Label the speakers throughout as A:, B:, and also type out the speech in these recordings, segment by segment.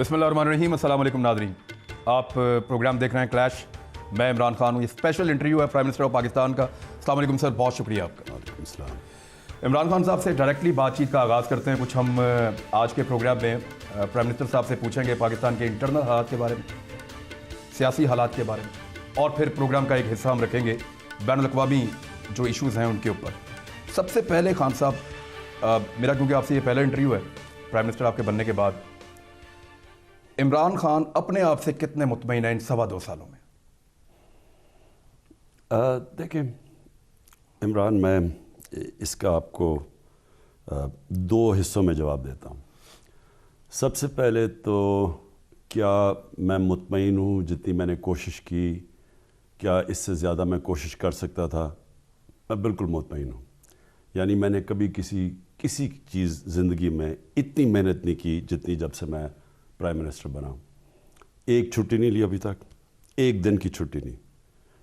A: بسم اللہ الرحمن الرحیم. السلام علیکم ناظرین, آپ پروگرام دیکھ رہے ہیں کلیش. میں عمران خان ہوں. یہ اسپیشل انٹرویو ہے پرائم منسٹر آف پاکستان کا. السلام علیکم سر, بہت شکریہ آپ کا.
B: وعلیکم السلام.
A: عمران خان صاحب سے ڈائریکٹلی بات چیت کا آغاز کرتے ہیں. کچھ ہم آج کے پروگرام میں پرائم منسٹر صاحب سے پوچھیں گے پاکستان کے انٹرنل حالات کے بارے میں, سیاسی حالات کے بارے میں, اور پھر پروگرام کا ایک حصہ ہم رکھیں گے بین الاقوامی جو ایشوز ہیں ان کے اوپر. سب سے پہلے خان صاحب, میرا کیونکہ آپ سے یہ پہلا انٹرویو ہے پرائم منسٹر آپ کے بننے کے بعد, عمران خان اپنے آپ سے کتنے مطمئن ہیں ان 2.25 سالوں میں؟
B: دیکھیں عمران, میں اس کا آپ کو 2 حصوں میں جواب دیتا ہوں. سب سے پہلے تو کیا میں مطمئن ہوں جتنی میں نے کوشش کی, کیا اس سے زیادہ میں کوشش کر سکتا تھا؟ میں بالکل مطمئن ہوں. یعنی میں نے کبھی کسی چیز زندگی میں اتنی محنت نہیں کی جتنی جب سے میں پرائم منسٹر بنا ہوں. ایک چھٹی نہیں لی ابھی تک, ایک دن کی چھٹی نہیں.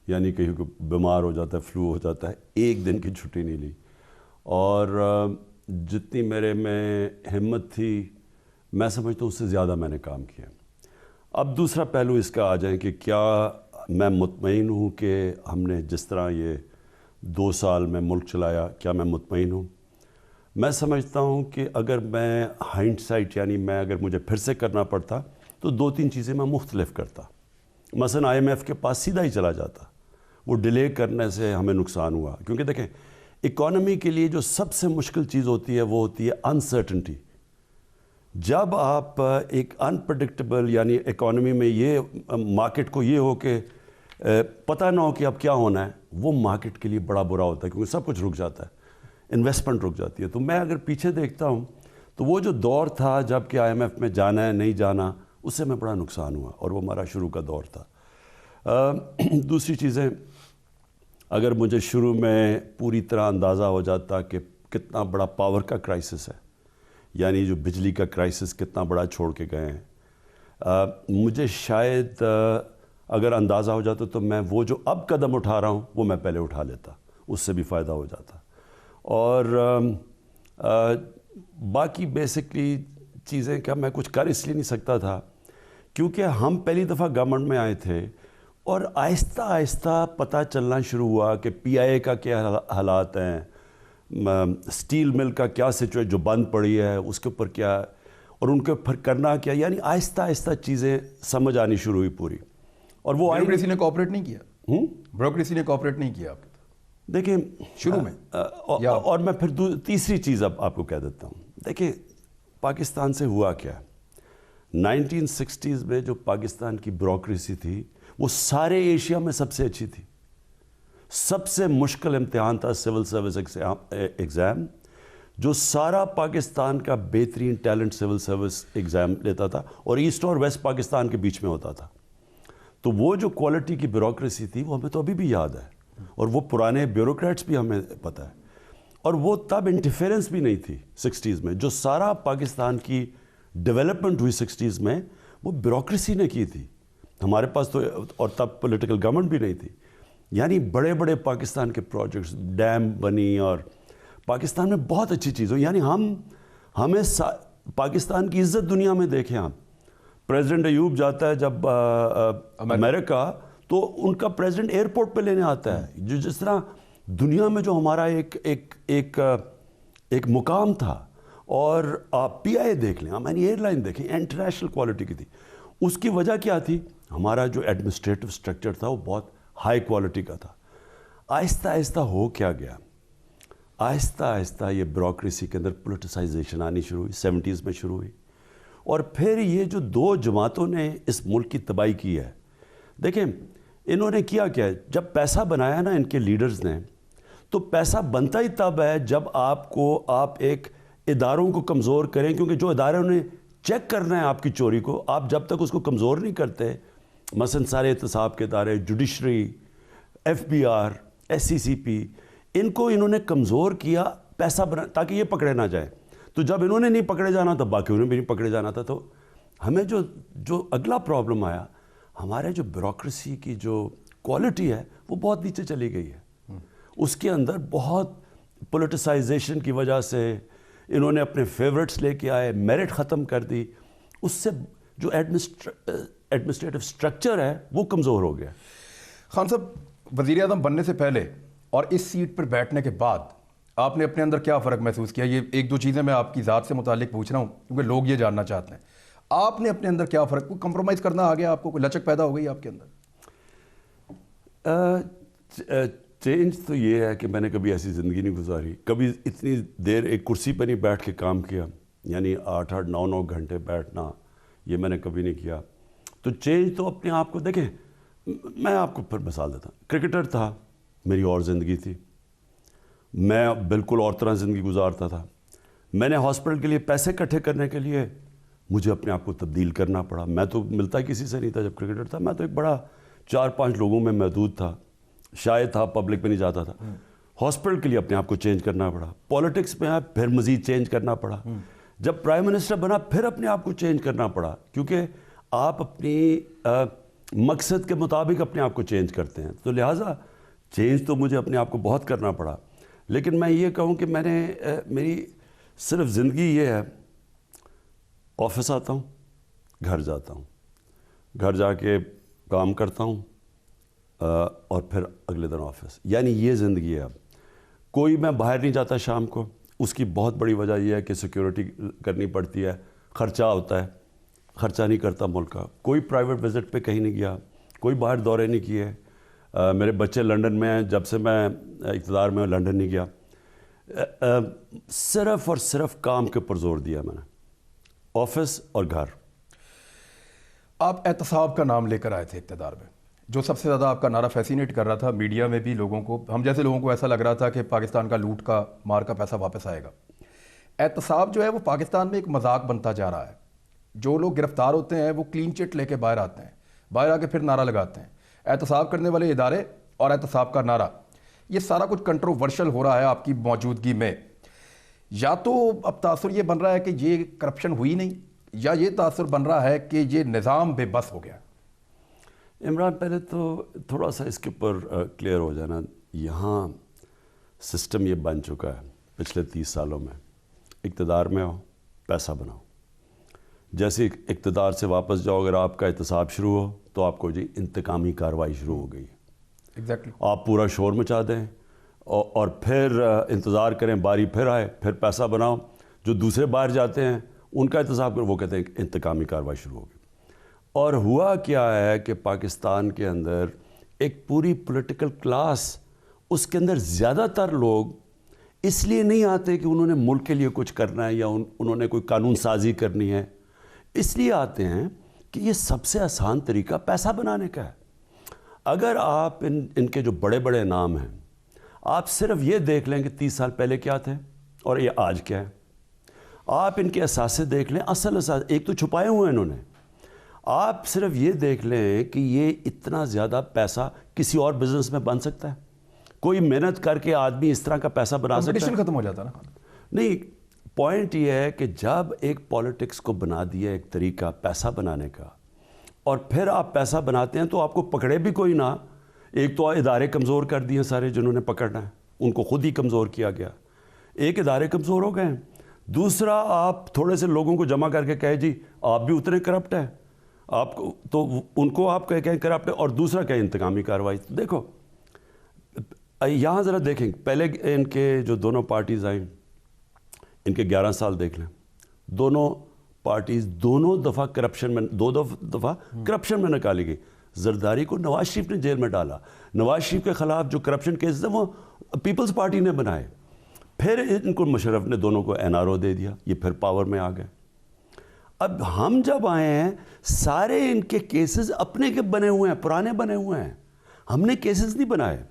B: یعنی کہیں کو بیمار ہو جاتا ہے, فلو ہو جاتا ہے, ایک دن کی چھٹی نہیں لی. اور جتنی میرے میں ہمت تھی میں سمجھتا ہوں اس سے زیادہ میں نے کام کیا. اب دوسرا پہلو اس کا آ جائیں کہ کیا میں مطمئن ہوں کہ ہم نے جس طرح یہ 2 سال میں ملک چلایا, کیا میں مطمئن ہوں؟ میں سمجھتا ہوں کہ اگر میں ہائنڈ سائٹ, یعنی میں اگر مجھے پھر سے کرنا پڑتا تو 2-3 چیزیں میں مختلف کرتا. مثلا IMF کے پاس سیدھا ہی چلا جاتا. وہ ڈیلے کرنے سے ہمیں نقصان ہوا, کیونکہ دیکھیں اکانومی کے لیے جو سب سے مشکل چیز ہوتی ہے وہ ہوتی ہے انسرٹنٹی. جب آپ ایک انپریڈکٹیبل, یعنی اکانومی میں یہ مارکیٹ کو یہ ہو کہ پتہ نہ ہو کہ اب کیا ہونا ہے, وہ مارکیٹ کے لیے بڑا برا ہوتا ہے, کیونکہ سب کچھ رک جاتا ہے, انویسٹمنٹ رک جاتی ہے. تو میں اگر پیچھے دیکھتا ہوں تو وہ جو دور تھا جب کہ IMF میں جانا ہے نہیں جانا, اس سے میں بڑا نقصان ہوا, اور وہ ہمارا شروع کا دور تھا. دوسری چیزیں, اگر مجھے شروع میں پوری طرح اندازہ ہو جاتا کہ کتنا بڑا پاور کا کرائسس ہے, یعنی جو بجلی کا کرائسس کتنا بڑا چھوڑ کے گئے ہیں, مجھے شاید اگر اندازہ ہو جاتا تو میں وہ جو اب قدم اٹھا رہا ہوں وہ میں پہلے اٹھا لیتا, اس سے بھی فائدہ ہو جاتا. اور باقی بیسکلی چیزیں کیا میں کچھ کر اس لیے نہیں سکتا تھا کیونکہ ہم پہلی دفعہ گورنمنٹ میں آئے تھے, اور آہستہ آہستہ پتہ چلنا شروع ہوا کہ PIA کا کیا حالات ہیں, سٹیل مل کا کیا سچویشن جو بند پڑی ہے اس کے اوپر کیا, اور ان کے اوپر کرنا کیا. یعنی آہستہ آہستہ چیزیں سمجھ آنی شروع ہوئی پوری. اور وہ
A: بیوروکریسی نے کوآپریٹ نہیں کیا. بیوروکریسی نے کوآپریٹ نہیں کیا آپ کے.
B: دیکھیں
A: شروع میں,
B: اور میں پھر تیسری چیز اب آپ کو کہہ دیتا ہوں. دیکھیں پاکستان سے ہوا کیا, 1960s میں جو پاکستان کی بیوروکریسی تھی وہ سارے ایشیا میں سب سے اچھی تھی. سب سے مشکل امتحان تھا سول سروس ایگزام, جو سارا پاکستان کا بہترین ٹیلنٹ سول سروس ایگزام لیتا تھا, اور ایسٹ اور ویسٹ پاکستان کے بیچ میں ہوتا تھا. تو وہ جو کوالٹی کی بیوروکریسی تھی وہ ہمیں تو ابھی بھی یاد ہے, اور وہ پرانے بیوروکریٹس بھی ہمیں پتہ ہے. اور وہ تب انٹرفیرنس بھی نہیں تھی 60s میں. جو سارا پاکستان کی ڈیولپمنٹ ہوئی 60s میں وہ بیوروکریسی نے کی تھی. ہمارے پاس تو, اور تب پولیٹیکل گورنمنٹ بھی نہیں تھی. یعنی بڑے بڑے پاکستان کے پروجیکٹس, ڈیم بنی, اور پاکستان میں بہت اچھی چیز ہو. یعنی ہمیں پاکستان کی عزت دنیا میں دیکھیں آپ. پریزیڈنٹ ایوب جاتا ہے جب امریکہ, تو ان کا پریزیڈنٹ ایئرپورٹ پہ لینے آتا ہے. جو جس طرح دنیا میں جو ہمارا ایک مقام تھا. اور آپ PIA دیکھ لیں, یعنی ایئر لائن دیکھیں, انٹرنیشنل کوالٹی کی تھی. اس کی وجہ کیا تھی؟ ہمارا جو ایڈمنسٹریٹو سٹرکچر تھا وہ بہت ہائی کوالٹی کا تھا. آہستہ آہستہ ہو کیا گیا, آہستہ آہستہ یہ بیوروکریسی کے اندر پولیٹیسائزیشن آنی شروع ہوئی, 70s میں شروع ہوئی. اور پھر یہ جو 2 جماعتوں نے اس ملک کی تباہی کی ہے. دیکھیں انہوں نے کیا جب پیسہ بنایا نا ان کے لیڈرز نے, تو پیسہ بنتا ہی تب ہے جب آپ ایک اداروں کو کمزور کریں, کیونکہ جو اداروں نے چیک کرنا ہے آپ کی چوری کو, آپ جب تک اس کو کمزور نہیں کرتے, مثلا سارے احتساب کے ادارے, جوڈیشری, FBR, SCCP, ان کو انہوں نے کمزور کیا پیسہ بنا تاکہ یہ پکڑے نہ جائیں. تو جب انہوں نے نہیں پکڑے جانا تھا, باقی انہوں نے بھی نہیں پکڑے جانا تھا. تو ہمیں جو اگلا پرابلم آیا, ہمارے جو بیوروکریسی کی جو کوالٹی ہے وہ بہت نیچے چلی گئی ہے. اس کے اندر بہت پولیٹیسائزیشن کی وجہ سے انہوں نے اپنے فیورٹس لے کے آئے, میرٹ ختم کر دی. اس سے جو ایڈمنسٹریٹو اسٹرکچر ہے وہ کمزور ہو گیا.
A: خان صاحب, وزیر اعظم بننے سے پہلے اور اس سیٹ پر بیٹھنے کے بعد آپ نے اپنے اندر کیا فرق محسوس کیا؟ یہ ایک دو چیزیں میں آپ کی ذات سے متعلق پوچھ رہا ہوں کیونکہ لوگ یہ جاننا چاہتے ہیں. آپ نے اپنے اندر کیا فرق, کوئی کمپرومائز کرنا آ گیا آپ کو, کوئی لچک پیدا ہو گئی آپ کے اندر؟
B: چینج تو یہ ہے کہ میں نے کبھی ایسی زندگی نہیں گزاری, کبھی اتنی دیر ایک کرسی پہ نہیں بیٹھ کے کام کیا, یعنی 8-8 9-9 گھنٹے بیٹھنا, یہ میں نے کبھی نہیں کیا. تو چینج تو اپنے آپ کو دیکھیں, میں آپ کو پھر مثال دیتا ہوں. کرکٹر تھا, میری اور زندگی تھی, میں بالکل اور طرح زندگی گزارتا تھا. میں نے ہاسپٹل کے لیے پیسے اکٹھے کرنے کے لیے مجھے اپنے آپ کو تبدیل کرنا پڑا. میں تو ملتا کسی سے نہیں تھا جب کرکٹر تھا, میں تو ایک بڑا 4-5 لوگوں میں محدود تھا, شاید تھا, پبلک میں نہیں جاتا تھا. ہاسپٹل کے لیے اپنے آپ کو چینج کرنا پڑا, پالیٹکس میں آیا پھر مزید چینج کرنا پڑا, جب پرائم منسٹر بنا پھر اپنے آپ کو چینج کرنا پڑا, کیونکہ آپ اپنی مقصد کے مطابق اپنے آپ کو چینج کرتے ہیں. تو لہٰذا چینج تو مجھے اپنے آپ کو بہت کرنا پڑا. لیکن میں یہ کہوں کہ میں نے میری صرف زندگی یہ ہے, آفس آتا ہوں, گھر جاتا ہوں, گھر جا کے کام کرتا ہوں, اور پھر اگلے دن آفس, یعنی یہ زندگی ہے. اب کوئی میں باہر نہیں جاتا شام کو. اس کی بہت بڑی وجہ یہ ہے کہ سیکیورٹی کرنی پڑتی ہے, خرچہ ہوتا ہے, خرچہ نہیں کرتا ملک کا. کوئی پرائیویٹ وزٹ پہ کہیں نہیں گیا, کوئی باہر دورے نہیں کیے. میرے بچے لنڈن میں ہیں, جب سے میں اقتدار میں لنڈن نہیں گیا. صرف اور صرف کام کے اوپر زور دیا میں نے, آفس اور گھر.
A: آپ احتساب کا نام لے کر آئے تھے اقتدار میں, جو سب سے زیادہ آپ کا نعرہ فیسینیٹ کر رہا تھا. میڈیا میں بھی لوگوں کو, ہم جیسے لوگوں کو ایسا لگ رہا تھا کہ پاکستان کا لوٹ کا مار کا پیسہ واپس آئے گا. احتساب جو ہے وہ پاکستان میں ایک مذاق بنتا جا رہا ہے. جو لوگ گرفتار ہوتے ہیں وہ کلین چٹ لے کے باہر آتے ہیں, باہر آ کے پھر نعرہ لگاتے ہیں. احتساب کرنے والے ادارے اور احتساب کا نعرہ, یہ سارا کچھ کنٹروورشل ہو رہا ہے آپ کی موجودگی میں. یا تو اب تاثر یہ بن رہا ہے کہ یہ کرپشن ہوئی نہیں, یا یہ تاثر بن رہا ہے کہ یہ نظام بے بس ہو گیا.
B: عمران, پہلے تو تھوڑا سا اس کے اوپر کلیئر ہو جانا. یہاں سسٹم یہ بن چکا ہے پچھلے 30 سالوں میں, اقتدار میں ہو پیسہ بناؤ. جیسے اقتدار سے واپس جاؤ, اگر آپ کا احتساب شروع ہو تو آپ کو جی انتقامی کارروائی شروع ہو گئی.
A: ایگزیکٹلی.
B: آپ پورا شور مچا دیں اور پھر انتظار کریں باری پھر آئے, پھر پیسہ بناؤ. جو دوسرے باہر جاتے ہیں ان کا احتساب کرو, وہ کہتے ہیں کہ انتقامی کارروائی شروع ہوگی. اور ہوا کیا ہے کہ پاکستان کے اندر ایک پوری پولیٹیکل کلاس, اس کے اندر زیادہ تر لوگ اس لیے نہیں آتے کہ انہوں نے ملک کے لیے کچھ کرنا ہے یا انہوں نے کوئی قانون سازی کرنی ہے, اس لیے آتے ہیں کہ یہ سب سے آسان طریقہ پیسہ بنانے کا ہے. اگر آپ ان کے جو بڑے بڑے نام ہیں, آپ صرف یہ دیکھ لیں کہ 30 سال پہلے کیا تھے اور یہ آج کیا ہے. آپ ان کے اثاثے دیکھ لیں, اصل اثاثے ایک تو چھپائے ہوئے ہیں انہوں نے. آپ صرف یہ دیکھ لیں کہ یہ اتنا زیادہ پیسہ کسی اور بزنس میں بن سکتا ہے. کوئی محنت کر کے آدمی اس طرح کا پیسہ بنا سکتا ہے.
A: کمپٹیشن ختم ہو جاتا نا.
B: نہیں, پوائنٹ یہ ہے کہ جب ایک پالیٹکس کو بنا دیا ایک طریقہ پیسہ بنانے کا, اور پھر آپ پیسہ بناتے ہیں تو آپ کو پکڑے بھی کوئی نہ. ایک تو ادارے کمزور کر دیے سارے جنہوں نے پکڑنا ہے, ان کو خود ہی کمزور کیا گیا. ایک ادارے کمزور ہو گئے ہیں. دوسرا, آپ تھوڑے سے لوگوں کو جمع کر کے کہے جی آپ بھی اتنے کرپٹ ہیں, آپ کو تو ان کو آپ کہیں کرپٹ ہے, اور دوسرا کہیں انتقامی کارروائی. دیکھو یہاں ذرا دیکھیں, پہلے ان کے جو دونوں پارٹیز آئیں, ان کے 11 سال دیکھ لیں. دونوں پارٹیز دونوں دفعہ کرپشن میں, دو دفعہ کرپشن میں نکالی گئی. زرداری کو نواز شریف نے جیل میں ڈالا. نواز شریف کے خلاف جو کرپشن کیسز ہیں وہ پیپلز پارٹی نے بنائے. پھر ان کو مشرف نے دونوں کو NRO دے دیا, یہ پھر پاور میں آ گئے. اب ہم جب آئے ہیں سارے ان کے کیسز اپنے کے بنے ہوئے ہیں, پرانے بنے ہوئے ہیں, ہم نے کیسز نہیں بنائے.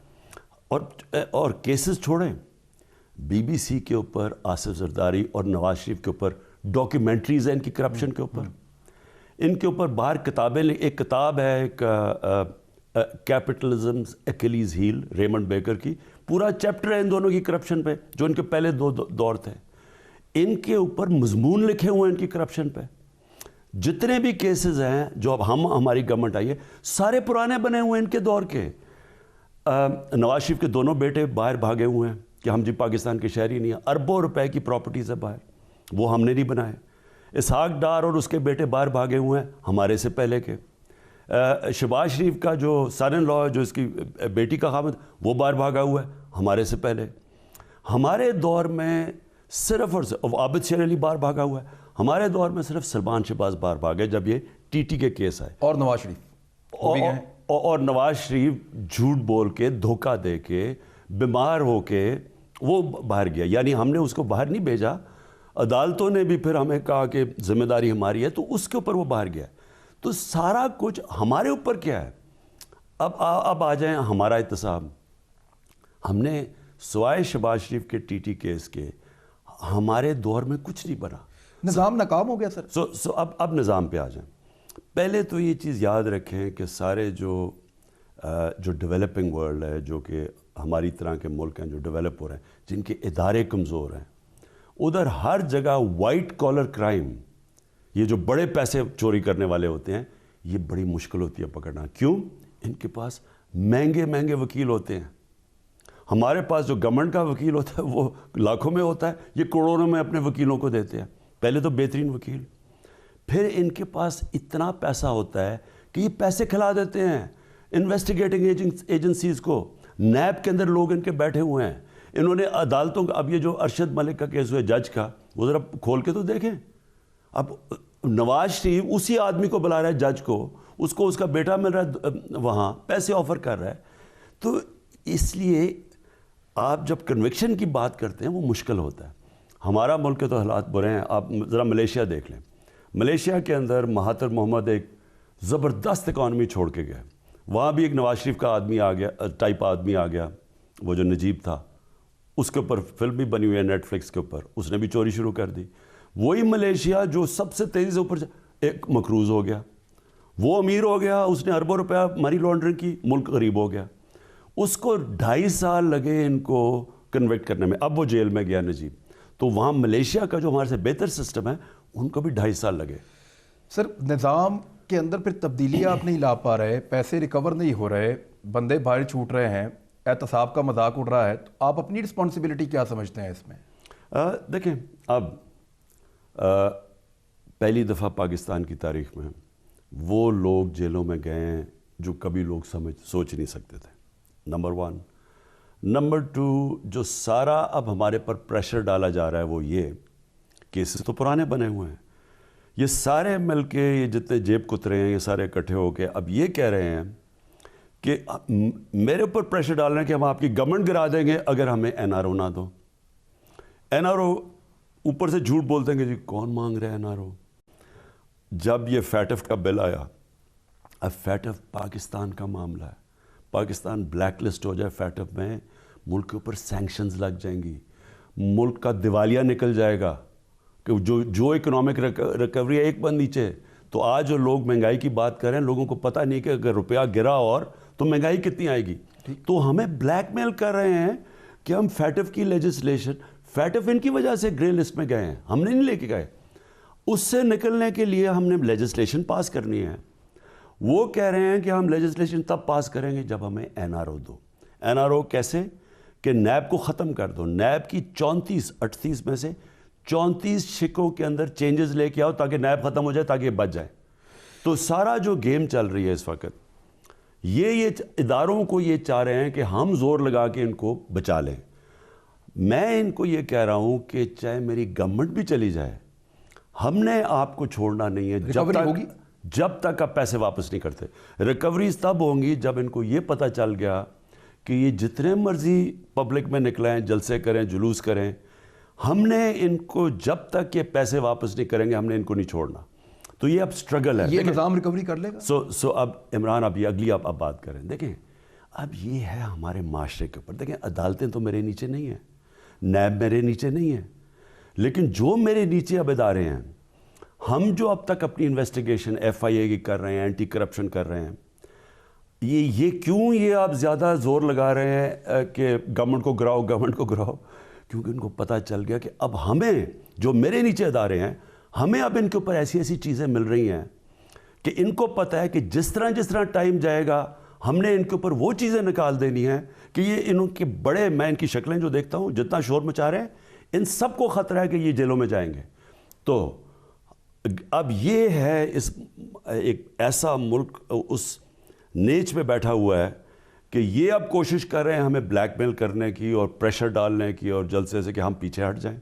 B: اور کیسز چھوڑیں, BBC کے اوپر آصف زرداری اور نواز شریف کے اوپر ڈاکیومنٹریز ہیں ان کی کرپشن کے اوپر. ان کے اوپر باہر کتابیں, ایک کتاب ہے ایک کیپٹلزمز ایکلیز ہیل, ریمنڈ بیکر کی, پورا چیپٹر ہے ان دونوں کی کرپشن پہ, جو ان کے پہلے دو دور تھے. ان کے اوپر مضمون لکھے ہوئے ہیں ان کی کرپشن پہ. جتنے بھی کیسز ہیں جو اب ہماری گورنمنٹ آئی ہے, سارے پرانے بنے ہوئے ہیں ان کے دور کے. نواز شریف کے دونوں بیٹے باہر بھاگے ہوئے ہیں کہ ہم جی پاکستان کے شہری نہیں ہیں. اربوں روپے کی پراپرٹیز ہے باہر, وہ ہم نے نہیں بنائے. اسحاق ڈار اور اس کے بیٹے باہر بھاگے ہوئے ہیں ہمارے سے پہلے کے. شہباز شریف کا جو سن ان لا ہے, جو اس کی بیٹی کا خامد, وہ باہر بھاگا ہوا ہے ہمارے سے پہلے. ہمارے دور میں صرف اور عابد شیر علی باہر بھاگا ہوا ہے. ہمارے دور میں صرف سلمان شہباز باہر بھاگے جب یہ ٹی ٹی کے کیس آئے.
A: اور نواز شریف
B: اور نواز شریف جھوٹ بول کے, دھوکہ دے کے, بیمار ہو کے وہ باہر گیا. یعنی ہم نے اس کو باہر نہیں بھیجا, عدالتوں نے بھی پھر ہمیں کہا کہ ذمہ داری ہماری ہے, تو اس کے اوپر وہ باہر گیا. تو سارا کچھ ہمارے اوپر کیا ہے. اب آ جائیں ہمارا احتساب. ہم نے سوائے شہباز شریف کے ٹی ٹی کیس کے ہمارے دور میں کچھ نہیں بنا.
A: نظام ناکام ہو گیا سر.
B: سو اب نظام پہ آ جائیں. پہلے تو یہ چیز یاد رکھیں کہ سارے جو ڈیولپنگ ورلڈ ہے, جو کہ ہماری طرح کے ملک ہیں جو ڈیولپ ہو رہے ہیں, جن کے ادارے کمزور ہیں, ادھر ہر جگہ وائٹ کالر کرائم, یہ جو بڑے پیسے چوری کرنے والے ہوتے ہیں, یہ بڑی مشکل ہوتی ہے پکڑنا. کیوں؟ ان کے پاس مہنگے وکیل ہوتے ہیں. ہمارے پاس جو گورنمنٹ کا وکیل ہوتا ہے وہ لاکھوں میں ہوتا ہے, یہ کروڑوں میں اپنے وکیلوں کو دیتے ہیں. پہلے تو بہترین وکیل, پھر ان کے پاس اتنا پیسہ ہوتا ہے کہ یہ پیسے کھلا دیتے ہیں انویسٹیگیٹنگ ایجنسیز کو. نیب کے اندر لوگ ان کے بیٹھے ہوئے ہیں. انہوں نے عدالتوں کا, اب یہ جو ارشد ملک کا کیس ہوا ہے جج کا, وہ ذرا کھول کے تو دیکھیں. اب نواز شریف اسی آدمی کو بلا رہا ہے جج کو, اس کو اس کا بیٹا مل رہا ہے وہاں, پیسے آفر کر رہا ہے. تو اس لیے آپ جب کنوکشن کی بات کرتے ہیں وہ مشکل ہوتا ہے. ہمارا ملک کے تو حالات برے ہیں. آپ ذرا ملیشیا دیکھ لیں. ملیشیا کے اندر مہاتر محمد ایک زبردست اکانومی چھوڑ کے گئے. وہاں بھی ایک نواز شریف کا آدمی آ گیا, ٹائپ آدمی آ گیا, وہ جو نجیب تھا, اس کے اوپر فلم بھی بنی ہوئی ہے نیٹ فلکس کے اوپر. اس نے بھی چوری شروع کر دی. وہی ملیشیا جو سب سے تیزی سے اوپر ایک مقروض ہو گیا, وہ امیر ہو گیا, اس نے اربوں روپیہ منی لانڈرنگ کی, ملک غریب ہو گیا. اس کو 2.5 سال لگے ان کو کنوکٹ کرنے میں. اب وہ جیل میں گیا نجیب. تو وہاں ملیشیا کا جو ہمارے سے بہتر سسٹم ہے, ان کو بھی 2.5 سال لگے.
A: سر نظام کے اندر پھر تبدیلی آپ نہیں لا پا رہے, پیسے ریکور نہیں ہو رہے, بندے باہر چھوٹ رہے ہیں, احتساب کا مذاق اڑ رہا ہے, تو آپ اپنی رسپانسبلٹی کیا سمجھتے ہیں اس میں؟
B: دیکھیں, اب پہلی دفعہ پاکستان کی تاریخ میں وہ لوگ جیلوں میں گئے ہیں جو کبھی لوگ سوچ نہیں سکتے تھے. نمبر 1. نمبر 2, جو سارا اب ہمارے پر پریشر ڈالا جا رہا ہے وہ یہ, کیسز تو پرانے بنے ہوئے ہیں, یہ سارے مل کے, یہ جتنے جیب کترے ہیں, یہ سارے اکٹھے ہو کے اب یہ کہہ رہے ہیں کہ میرے اوپر پریشر ڈال رہے ہیں کہ ہم آپ کی گورنمنٹ گرا دیں گے اگر ہمیں این آر او نہ دو. این آر او اوپر سے جھوٹ بولتے ہیں کہ جی کون مانگ رہے ہیں این آر او. جب یہ فیٹف کا بل آیا, اب فیٹف پاکستان کا معاملہ ہے, پاکستان بلیک لسٹ ہو جائے فیٹف میں, ملک کے اوپر سینکشنز لگ جائیں گی, ملک کا دیوالیہ نکل جائے گا, کہ جو اکنامک ریکوری ہے ایک بند نیچے. تو آج جو لوگ مہنگائی کی بات کر رہے ہیں, لوگوں کو پتہ نہیں کہ اگر روپیہ گرا اور تو مہنگائی کتنی آئے گی. تو ہمیں بلیک میل کر رہے ہیں کہ ہم فیٹف کی لیجسلیشن, فیٹف ان کی وجہ سے گرے لسٹ میں گئے ہیں, ہم نے نہیں لے کے گئے. اس سے نکلنے کے لیے ہم نے لیجسلیشن پاس کرنی ہے. وہ کہہ رہے ہیں کہ ہم لیجسلیشن تب پاس کریں گے جب ہمیں این آر او دو. این آر او کیسے؟ کہ نیب کو ختم کر دو. نیب کی 38 میں سے 34 شکوں کے اندر چینجز لے کے آؤ تاکہ نیب ختم ہو جائے, تاکہ یہ بچ جائے. تو سارا جو گیم چل رہی ہے اس وقت, یہ اداروں کو یہ چاہ رہے ہیں کہ ہم زور لگا کے ان کو بچا لیں. میں ان کو یہ کہہ رہا ہوں کہ چاہے میری گورنمنٹ بھی چلی جائے, ہم نے آپ کو چھوڑنا نہیں ہے جب تک آپ پیسے واپس نہیں کرتے. ریکوریز تب ہوں گی جب ان کو یہ پتہ چل گیا کہ یہ جتنے مرضی پبلک میں نکلیں, جلسے کریں, جلوس کریں, ہم نے ان کو جب تک یہ پیسے واپس نہیں کریں گے ہم نے ان کو نہیں چھوڑنا. تو یہ اب سٹرگل ہے.
A: یہ نظام ریکوری کر لے گا.
B: سو اب عمران, اب یہ اگلی آپ بات کریں. دیکھیں اب یہ ہے ہمارے معاشرے کے اوپر. دیکھیں عدالتیں تو میرے نیچے نہیں ہیں, نیب میرے نیچے نہیں ہے, لیکن جو میرے نیچے اب ادارے ہیں, ہم جو اب تک اپنی انویسٹیگیشن ایف آئی اے کی کر رہے ہیں, اینٹی کرپشن کر رہے ہیں, یہ کیوں یہ آپ زیادہ زور لگا رہے ہیں کہ گورنمنٹ کو گراؤ, گورنمنٹ کو گراؤ؟ کیونکہ ان کو پتہ چل گیا کہ اب ہمیں جو میرے نیچے ادارے ہیں, ہمیں اب ان کے اوپر ایسی چیزیں مل رہی ہیں کہ ان کو پتہ ہے کہ جس طرح ٹائم جائے گا ہم نے ان کے اوپر وہ چیزیں نکال دینی ہیں کہ یہ ان کے بڑے, میں ان کی شکلیں جو دیکھتا ہوں جتنا شور مچا رہے ہیں, ان سب کو خطرہ ہے کہ یہ جیلوں میں جائیں گے. تو اب یہ ہے اس ایک ایسا ملک اس نیچ پہ بیٹھا ہوا ہے کہ یہ اب کوشش کر رہے ہیں ہمیں بلیک میل کرنے کی اور پریشر ڈالنے کی اور جلسے سے کہ ہم پیچھے ہٹ جائیں.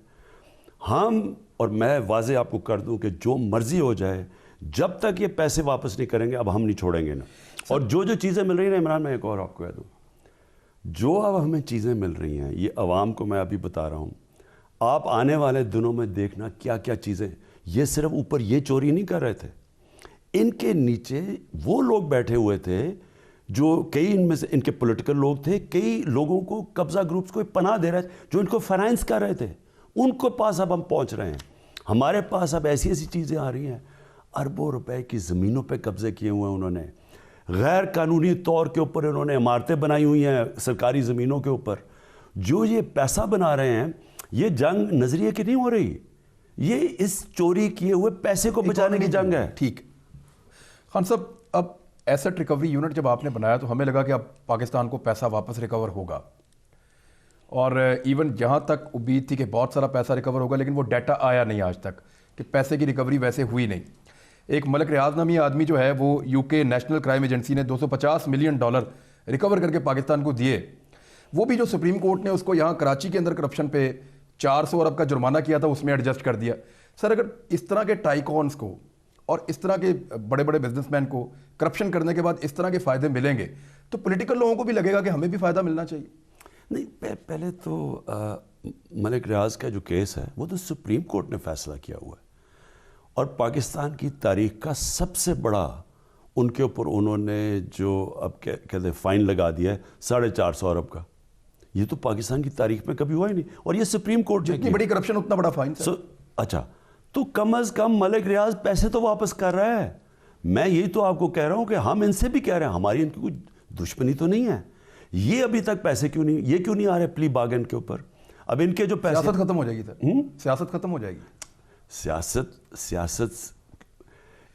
B: ہم اور میں واضح آپ کو کر دوں کہ جو مرضی ہو جائے جب تک یہ پیسے واپس نہیں کریں گے اب ہم نہیں چھوڑیں گے نا. اور جو چیزیں مل رہی ہیں عمران, میں ایک اور آپ کو کہہ دوں, جو اب ہمیں چیزیں مل رہی ہیں یہ عوام کو میں ابھی بتا رہا ہوں, آپ آنے والے دنوں میں دیکھنا کیا کیا چیزیں. یہ صرف اوپر یہ چوری نہیں کر رہے تھے, ان کے نیچے وہ لوگ بیٹھے ہوئے تھے جو کئی ان میں سے ان کے پولیٹیکل لوگ تھے, کئی لوگوں کو قبضہ گروپس کو پناہ دے رہے تھے جو ان کو فائنانس کر رہے تھے, ان کو پاس اب ہم پہنچ رہے ہیں. ہمارے پاس اب ایسی ایسی چیزیں آ رہی ہیں, اربوں روپے کی زمینوں پہ قبضے کیے ہوئے ہیں انہوں نے, غیر قانونی طور کے اوپر انہوں نے عمارتیں بنائی ہوئی ہیں سرکاری زمینوں کے اوپر. جو یہ پیسہ بنا رہے ہیں یہ جنگ نظریے کی نہیں ہو رہی, یہ اس چوری کیے ہوئے پیسے کو بچانے کی جنگ ہے.
A: ٹھیک. خان صاحب, اب ایسٹ ریکوری یونٹ جب آپ نے بنایا تو ہمیں لگا کہ اب پاکستان کو پیسہ واپس ریکور ہوگا, اور ایون جہاں تک امید تھی کہ بہت سارا پیسہ ریکور ہوگا, لیکن وہ ڈیٹا آیا نہیں آج تک کہ پیسے کی ریکوری ویسے ہوئی نہیں. ایک ملک ریاض نامی آدمی جو ہے وہ یو کے نیشنل کرائم ایجنسی نے $250 ملین ریکور کر کے پاکستان کو دیے, وہ بھی جو سپریم کورٹ نے اس کو یہاں کراچی کے اندر کرپشن پہ 400 ارب کا جرمانہ کیا تھا اس میں ایڈجسٹ کر دیا. سر, اگر اس طرح کے ٹائیکونس کو اور اس طرح کے بڑے بڑے بزنس مین کو کرپشن کرنے کے بعد اس طرح کے فائدے ملیں گے تو پولیٹیکل لوگوں کو بھی لگے گا کہ ہمیں بھی فائدہ ملنا چاہیے.
B: نہیں, پہلے تو ملک ریاض کا جو کیس ہے وہ تو سپریم کورٹ نے فیصلہ کیا ہوا ہے, اور پاکستان کی تاریخ کا سب سے بڑا ان کے اوپر انہوں نے جو اب کہتے ہیں فائن لگا دیا ہے 450 ارب کا. یہ تو پاکستان کی تاریخ میں کبھی ہوا ہی نہیں, اور یہ سپریم کورٹ
A: جتنی بڑی کرپشن اتنا بڑا فائن.
B: اچھا, تو کم از کم ملک ریاض پیسے تو واپس کر رہا ہے. میں یہی تو آپ کو کہہ رہا ہوں کہ ہم ان سے بھی کہہ رہے ہیں, ہماری ان کی کوئی دشمنی تو نہیں ہے, یہ ابھی تک پیسے کیوں نہیں آ رہے پلی باگن کے اوپر. اب ان کے جو پیسے,
A: سیاست ختم ہو جائے گی سر, سیاست ختم ہو جائے گی.
B: سیاست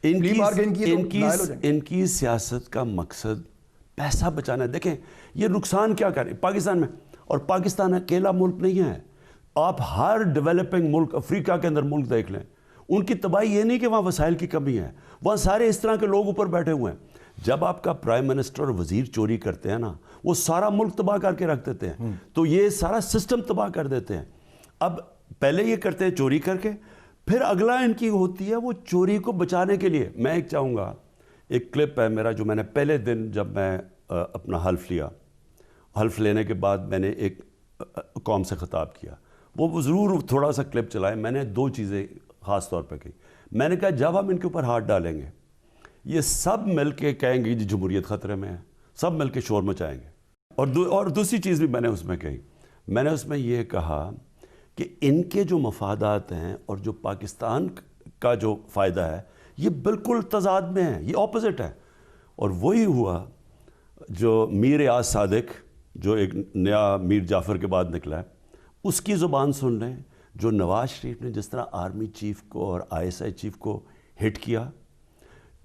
B: ان کی سیاست کا مقصد پیسہ بچانا ہے. دیکھیں یہ نقصان کیا کر رہے پاکستان میں, اور پاکستان اکیلا ملک نہیں ہے, آپ ہر ڈیولپنگ ملک افریقہ کے اندر ملک دیکھ لیں, ان کی تباہی یہ نہیں کہ وہاں وسائل کی کمی ہے, وہاں سارے اس طرح کے لوگ اوپر بیٹھے ہوئے ہیں. جب آپ کا پرائم منسٹر اور وزیر چوری کرتے ہیں نا, وہ سارا ملک تباہ کر کے رکھ دیتے ہیں, تو یہ سارا سسٹم تباہ کر دیتے ہیں. اب پہلے یہ کرتے ہیں چوری کر کے, پھر اگلا ان کی ہوتی ہے وہ چوری کو بچانے کے لیے. میں ایک چاہوں گا, ایک کلپ ہے میرا جو میں نے پہلے دن جب میں اپنا حلف لیا, حلف لینے کے بعد میں نے ایک قوم سے خطاب کیا, وہ ضرور تھوڑا سا کلپ چلائے. میں نے 2 چیزیں خاص طور پہ کہی. میں نے کہا جب ہم ان کے اوپر ہاتھ ڈالیں گے یہ سب مل کے کہیں گے جی جمہوریت خطرے میں ہے, سب مل کے شور مچائیں گے. اور دوسری چیز بھی میں نے اس میں کہی, میں نے اس میں یہ کہا کہ ان کے جو مفادات ہیں اور جو پاکستان کا جو فائدہ ہے یہ بالکل تضاد میں ہے, یہ اپوزٹ ہے. اور وہی ہوا جو میر یاز صادق جو ایک نیا میر جعفر کے بعد نکلا ہے, اس کی زبان سن لیں, جو نواز شریف نے جس طرح آرمی چیف کو اور ISI چیف کو ہٹ کیا,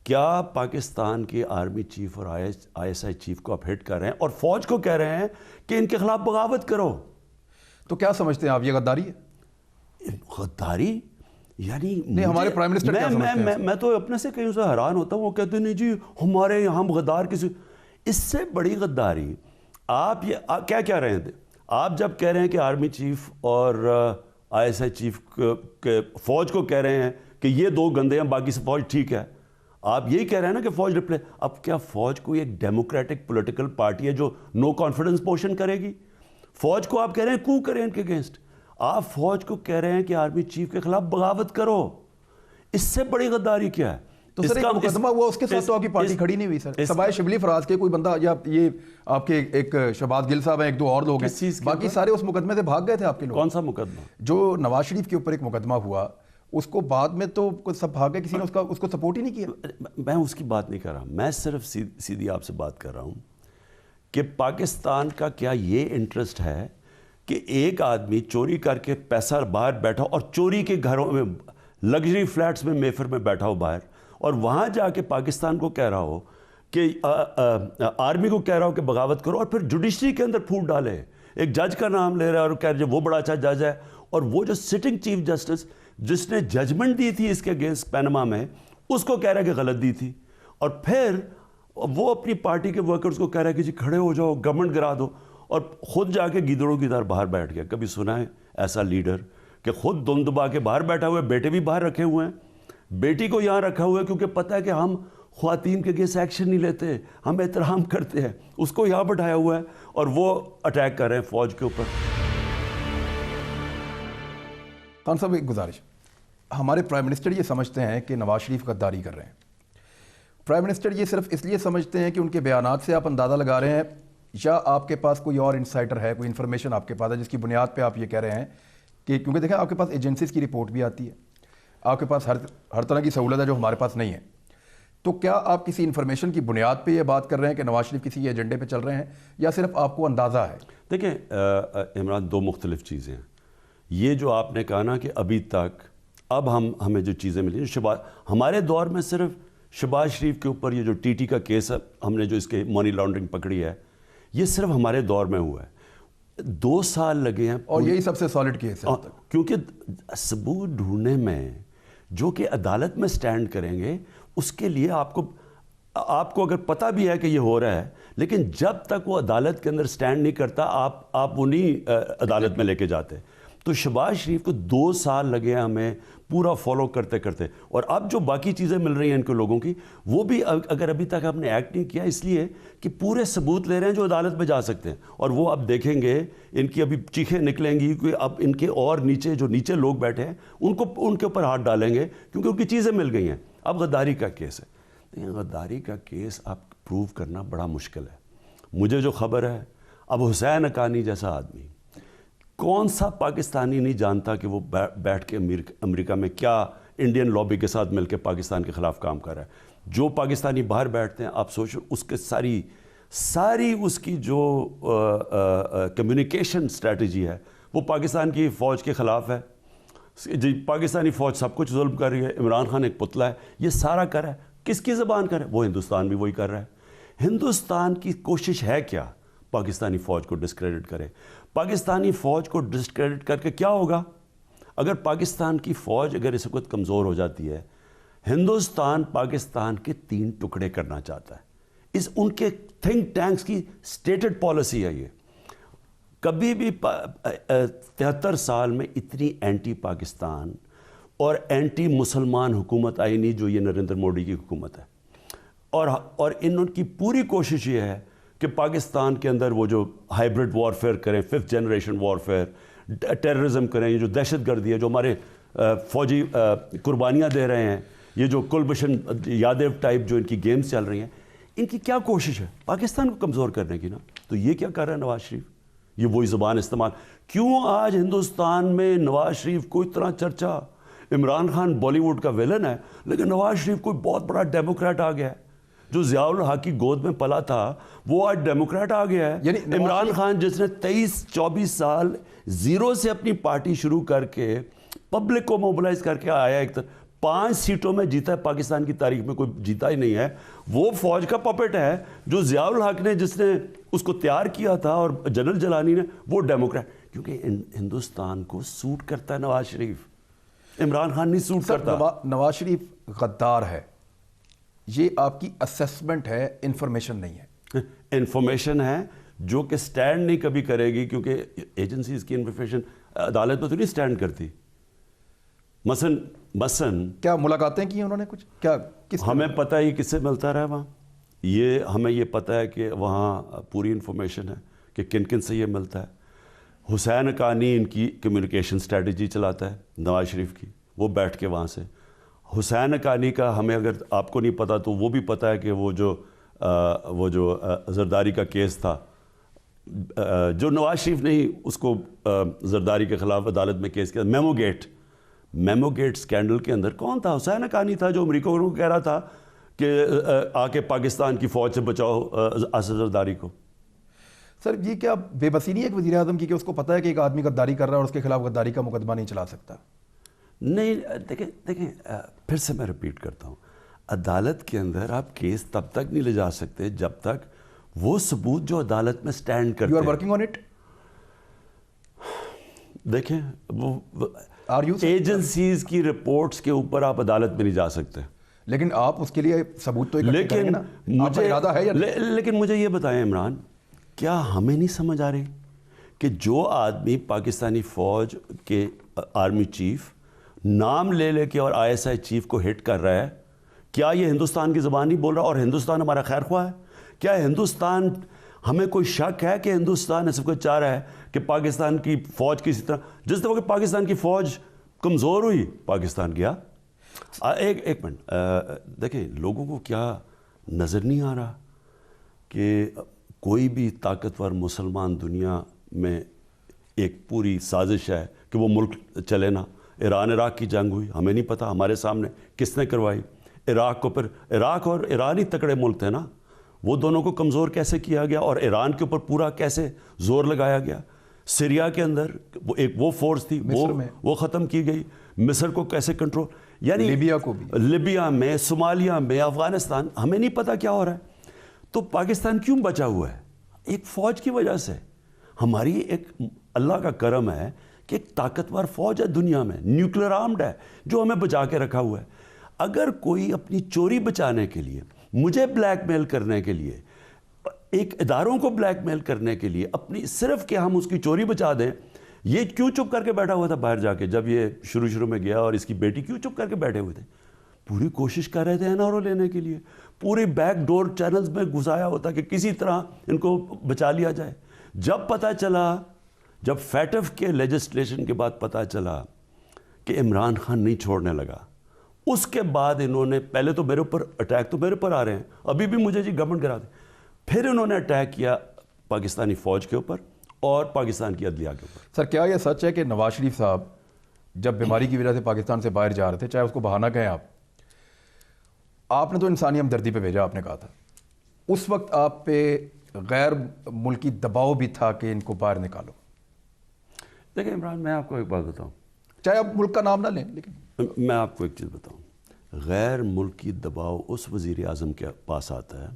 B: کیا پاکستان کے آرمی چیف اور ISI چیف کو آپ ہٹ کر رہے ہیں اور فوج کو کہہ رہے ہیں کہ ان کے خلاف بغاوت کرو.
A: تو کیا سمجھتے ہیں آپ, یہ غداری ہے؟
B: غداری یعنی
A: نہیں, ہمارے پرائم منسٹر کیا سمجھتے ہیں؟
B: میں تو اپنے سے کہیں سے حیران ہوتا ہوں, وہ کہتے ہیں نہیں جی ہمارے یہاں غدار کسی. اس سے بڑی غداری آپ یہ کیا کہہ رہے ہیں؟ آپ جب کہہ رہے ہیں کہ آرمی چیف اور ISI چیف کے فوج کو کہہ رہے ہیں کہ یہ 2 گندے ہیں باقی سے فوج ٹھیک ہے, آپ یہی کہہ رہے ہیں نا کہ فوج ریپلے. اب کیا فوج کوئی ایک ڈیموکریٹک پولیٹیکل پارٹی ہے جو نو کانفیڈنس موشن کرے گی؟ فوج کو آپ کہہ رہے ہیں کو کریں ان کے اگینسٹ, آپ فوج کو کہہ رہے ہیں کہ آرمی چیف کے خلاف بغاوت کرو. اس سے بڑی غداری کیا ہے؟
A: تو سر ایک مقدمہ ہوا, اس کے ساتھ تو آپ کی پارٹی کھڑی نہیں ہوئی سر, سوائے شبلی فراز کے کوئی بندہ, یا یہ آپ کے ایک شہباز گل صاحب ہیں, 1-2 اور لوگ ہیں, باقی سارے اس مقدمے سے بھاگ گئے تھے آپ کے لوگ.
B: کون سا مقدمہ؟
A: جو نواز شریف کے اوپر ایک مقدمہ ہوا, اس کو بعد میں تو سب بھاگ گئے, کسی نے اس کو سپورٹ ہی نہیں کیا.
B: میں اس کی بات نہیں کر رہا, میں صرف سیدھی آپ سے بات کر رہا ہوں کہ پاکستان کا کیا یہ انٹرسٹ ہے کہ ایک آدمی چوری کر کے پیسہ باہر بیٹھا اور چوری کے گھروں میں لگژری فلیٹس میں میفر میں بیٹھا ہو باہر, اور وہاں جا کے پاکستان کو کہہ رہا ہو کہ آرمی کو کہہ رہا ہو کہ بغاوت کرو, اور پھر جوڈیشری کے اندر پھوٹ ڈالے, ایک جج کا نام لے رہا ہے اور کہہ رہے وہ بڑا اچھا جج ہے, اور وہ جو سٹنگ چیف جسٹس جس نے ججمنٹ دی تھی اس کے اگینسٹ پینما میں اس کو کہہ رہا ہے کہ غلط دی تھی, اور پھر وہ اپنی پارٹی کے ورکرز کو کہہ رہا ہے کہ جی کھڑے ہو جاؤ, گورنمنٹ گرا دو, اور خود جا کے گیدڑوں کی طرح باہر بیٹھ گیا. کبھی سنا ہے ایسا لیڈر کہ خود دم دبا کے باہر بیٹھا ہوا ہے, بیٹے بھی باہر رکھے ہوئے ہیں, بیٹی کو یہاں رکھا ہوا ہے کیونکہ پتہ ہے کہ ہم خواتین کے اگینسٹ ایکشن نہیں لیتے, ہم احترام کرتے ہیں, اس کو یہاں بٹھایا ہوا ہے اور وہ اٹیک کر رہے ہیں فوج کے اوپر.
A: خان صاحب ایک گزارش, ہمارے پرائم منسٹر یہ سمجھتے ہیں کہ نواز شریف غداری کر رہے ہیں. پرائم منسٹر یہ صرف اس لیے سمجھتے ہیں کہ ان کے بیانات سے آپ اندازہ لگا رہے ہیں, یا آپ کے پاس کوئی اور انسائڈر ہے, کوئی انفارمیشن آپ کے پاس ہے جس کی بنیاد پہ آپ یہ کہہ رہے ہیں کہ, کیونکہ دیکھیں آپ کے پاس ایجنسیز کی رپورٹ بھی آتی ہے, آپ کے پاس ہر طرح کی سہولت ہے جو ہمارے پاس نہیں ہے, تو کیا آپ کسی انفارمیشن کی بنیاد پہ یہ بات کر رہے ہیں کہ نواز شریف کسی ایجنڈے پہ چل رہے ہیں, یا صرف آپ کو اندازہ ہے؟
B: دیکھیں عمران, دو مختلف چیزیں ہیں. یہ جو آپ نے کہا نا کہ ابھی تک اب ہمیں جو چیزیں ملی, ہمارے دور میں صرف شہباز شریف کے اوپر یہ جو ٹی ٹی کا کیس ہے, ہم نے جو اس کے منی لانڈرنگ پکڑی ہے, یہ صرف ہمارے دور میں ہوا ہے. 2 سال لگے ہیں,
A: اور یہی سب سے سالڈ کیس ہے,
B: کیونکہ ثبوت ڈھونڈنے میں جو کہ عدالت میں سٹینڈ کریں گے, اس کے لیے آپ کو اگر پتہ بھی ہے کہ یہ ہو رہا ہے, لیکن جب تک وہ عدالت کے اندر سٹینڈ نہیں کرتا آپ انہیں عدالت میں لے کے جاتے. تو شہباز شریف کو 2 سال لگے ہیں ہمیں پورا فالو کرتے کرتے, اور اب جو باقی چیزیں مل رہی ہیں ان کے لوگوں کی, وہ بھی اگر ابھی تک آپ نے ایکٹ نہیں کیا اس لیے کہ پورے ثبوت لے رہے ہیں جو عدالت میں جا سکتے ہیں, اور وہ اب دیکھیں گے ان کی ابھی چیخیں نکلیں گی کہ اب ان کے اور نیچے لوگ بیٹھے ہیں ان کے اوپر ہاتھ ڈالیں گے کیونکہ ان کی چیزیں مل گئی ہیں. اب غداری کا کیس ہے, غداری کا کیس آپ پروو کرنا بڑا مشکل ہے. مجھے جو خبر ہے, اب حسین حقانی جیسا آدمی, کون سا پاکستانی نہیں جانتا کہ وہ بیٹھ کے امریکہ میں کیا انڈین لابی کے ساتھ مل کے پاکستان کے خلاف کام کر رہا ہے. جو پاکستانی باہر بیٹھتے ہیں, آپ سوچو اس کے ساری اس کی جو کمیونیکیشن اسٹریٹجی ہے وہ پاکستان کی فوج کے خلاف ہے. جی پاکستانی فوج سب کچھ ظلم کر رہی ہے, عمران خان ایک پتلا ہے, یہ سارا کر رہا ہے. کس کی زبان کر رہا ہے؟ وہ ہندوستان بھی وہی کر رہا ہے. ہندوستان کی کوشش ہے کیا؟ پاکستانی فوج کو ڈسکریڈٹ کرے. پاکستانی فوج کو ڈسکریڈٹ کر کے کیا ہوگا؟ اگر پاکستان کی فوج اگر اس وقت کمزور ہو جاتی ہے, ہندوستان پاکستان کے 3 ٹکڑے کرنا چاہتا ہے. ان کے تھنک ٹینکس کی سٹیٹڈ پالیسی ہے یہ. کبھی بھی 73 سال میں اتنی اینٹی پاکستان اور اینٹی مسلمان حکومت آئی نہیں جو یہ نریندر مودی کی حکومت ہے. اور ان کی پوری کوشش یہ ہے کہ پاکستان کے اندر وہ جو ہائیبرڈ وارفیئر کریں, 5th جنریشن وارفیئر, ٹیررزم کریں, یہ جو دہشت گردی ہے, جو ہمارے فوجی قربانیاں دے رہے ہیں, یہ جو کلبھشن یادیو ٹائپ جو ان کی گیمز چل رہی ہیں, ان کی کیا کوشش ہے؟ پاکستان کو کمزور کرنے کی نا. تو یہ کیا کر رہا ہے نواز شریف؟ یہ وہی زبان استعمال. کیوں آج ہندوستان میں نواز شریف کو اتنا چرچا؟ عمران خان بالی ووڈ کا ویلن ہے, لیکن نواز شریف کوئی بہت بڑا ڈیموکریٹ آ گیا ہے. جو ضیاء الحق کی گود میں پلا تھا وہ آج ڈیموکریٹ آ گیا ہے.
A: یعنی
B: عمران خان جس نے 23-24 سال زیرو سے اپنی پارٹی شروع کر کے پبلک کو موبلائز کر کے آیا, 5 سیٹوں میں جیتا ہے. پاکستان کی تاریخ میں کوئی جیتا ہی نہیں ہے. وہ فوج کا پپٹ ہے جو ضیاء الحق نے جس نے اس کو تیار کیا تھا, اور جنرل جلانی نے, وہ ڈیموکریٹ. کیونکہ ہندوستان کو سوٹ کرتا ہے نواز شریف, عمران خان نہیں سوٹ کرتا.
A: نواز شریف غدار ہے, یہ آپ کی اسیسمنٹ ہے, انفارمیشن نہیں ہے.
B: انفارمیشن ہے جو کہ سٹینڈ نہیں کبھی کرے گی, کیونکہ ایجنسیز کی انفارمیشن عدالت میں تو نہیں سٹینڈ کرتی. مثلاً
A: کیا ملاقاتیں کی انہوں نے کچھ؟ کیا
B: ہمیں پتہ ہے یہ کس سے ملتا رہا وہاں, ہمیں یہ پتہ ہے کہ وہاں پوری انفارمیشن ہے کہ کن کن سے یہ ملتا ہے. حسین حقانی ان کی کمیونیکیشن اسٹریٹجی چلاتا ہے نواز شریف کی, وہ بیٹھ کے وہاں سے. حسین حقانی کا ہمیں اگر آپ کو نہیں پتا تو وہ بھی پتہ ہے کہ وہ جو زرداری کا کیس تھا, جو نواز شریف نے ہی اس کو زرداری کے خلاف عدالت میں کیس کیا, میمو گیٹ سکینڈل کے اندر کون تھا؟ حسین حقانی تھا, جو امریکہ کو کہہ رہا تھا کہ آ کے پاکستان کی فوج سے بچاؤ اسد زرداری کو.
A: سر یہ کیا بے بسی نہیں ہے ایک وزیر اعظم کی کہ اس کو پتہ ہے کہ ایک آدمی غداری کر رہا ہے اور اس کے خلاف غداری کا مقدمہ نہیں چلا سکتا؟
B: نہیں, دیکھیں پھر سے میں ریپیٹ کرتا ہوں, عدالت کے اندر آپ کیس تب تک نہیں لے جا سکتے جب تک وہ ثبوت جو عدالت میں سٹینڈ کرتے ہیں.
A: You are working on it.
B: دیکھیں وہ ایجنسیز کی رپورٹس کے اوپر آپ عدالت میں نہیں جا سکتے.
A: لیکن آپ اس کے لیے ثبوت تو اکٹھے کریں گے نا. آپ کا ارادہ ہے یا نہیں؟
B: لیکن مجھے یہ بتائیں عمران, کیا ہمیں نہیں سمجھ آ رہی کہ جو آدمی پاکستانی فوج کے آرمی چیف نام لے لے کے اور ISI چیف کو ہٹ کر رہا ہے, کیا یہ ہندوستان کی زبان نہیں بول رہا اور ہندوستان ہمارا خیر خواہ ہے؟ کیا ہندوستان, ہمیں کوئی شک ہے کہ ہندوستان اس کو چاہ رہا ہے کہ پاکستان کی فوج کسی طرح, جس طرح کہ پاکستان کی فوج کمزور ہوئی پاکستان گیا. ایک منٹ دیکھیں, لوگوں کو کیا نظر نہیں آ رہا کہ کوئی بھی طاقتور مسلمان دنیا میں ایک پوری سازش ہے کہ وہ ملک چلے نا. ایران عراق کی جنگ ہوئی, ہمیں نہیں پتہ ہمارے سامنے کس نے کروائی. عراق کو پھر عراق اور ایران ہی تکڑے ملک تھے نا, وہ دونوں کو کمزور کیسے کیا گیا اور ایران کے اوپر پورا کیسے زور لگایا گیا. سیریا کے اندر وہ فورس تھی وہ ختم کی گئی. مصر کو کیسے کنٹرول, یعنی
A: لیبیا کو بھی,
B: لیبیا میں, صومالیہ میں, افغانستان, ہمیں نہیں پتہ کیا ہو رہا ہے. تو پاکستان کیوں بچا ہوا ہے؟ ایک فوج کی وجہ سے. ہماری ایک اللہ کا کرم ہے کہ ایک طاقتور فوج ہے دنیا میں, نیوکلیر آرمڈ ہے, جو ہمیں بچا کے رکھا ہوا ہے. اگر کوئی اپنی چوری بچانے کے لیے, مجھے بلیک میل کرنے کے لیے, ایک اداروں کو بلیک میل کرنے کے لیے, اپنی صرف کہ ہم اس کی چوری بچا دیں, یہ کیوں چپ کر کے بیٹھا ہوا تھا باہر جا کے؟ جب یہ شروع میں گیا اور اس کی بیٹی کیوں چپ کر کے بیٹھے ہوئے تھے؟ پوری کوشش کر رہے تھے NRO لینے کے لیے, پورے بیک ڈور چینلز میں گھسایا ہوتا کہ کسی طرح ان کو بچا لیا جائے. جب پتہ چلا, جب فیٹف کے لیجسلیشن کے بعد پتہ چلا کہ عمران خان نہیں چھوڑنے لگا, اس کے بعد انہوں نے پہلے تو میرے اوپر اٹیک, تو میرے اوپر آ رہے ہیں ابھی بھی مجھے جی گورنمنٹ گرا دیں, پھر انہوں نے اٹیک کیا پاکستانی فوج کے اوپر اور پاکستان کی عدلیہ کے اوپر.
A: سر کیا یہ سچ ہے کہ نواز شریف صاحب جب بیماری کی وجہ سے پاکستان سے باہر جا رہے تھے, چاہے اس کو بہانہ کہیں آپ نے تو انسانی ہمدردی پہ بھیجا, آپ نے کہا تھا اس وقت آپ پہ غیر ملکی دباؤ بھی تھا کہ ان کو باہر نکالو؟
B: دیکھیں عمران, میں آپ کو ایک بات بتاؤں,
A: چاہے آپ ملک کا نام نہ لیں, لیکن
B: میں آپ کو ایک چیز بتاؤں, غیر ملکی دباؤ اس وزیر اعظم کے پاس آتا ہے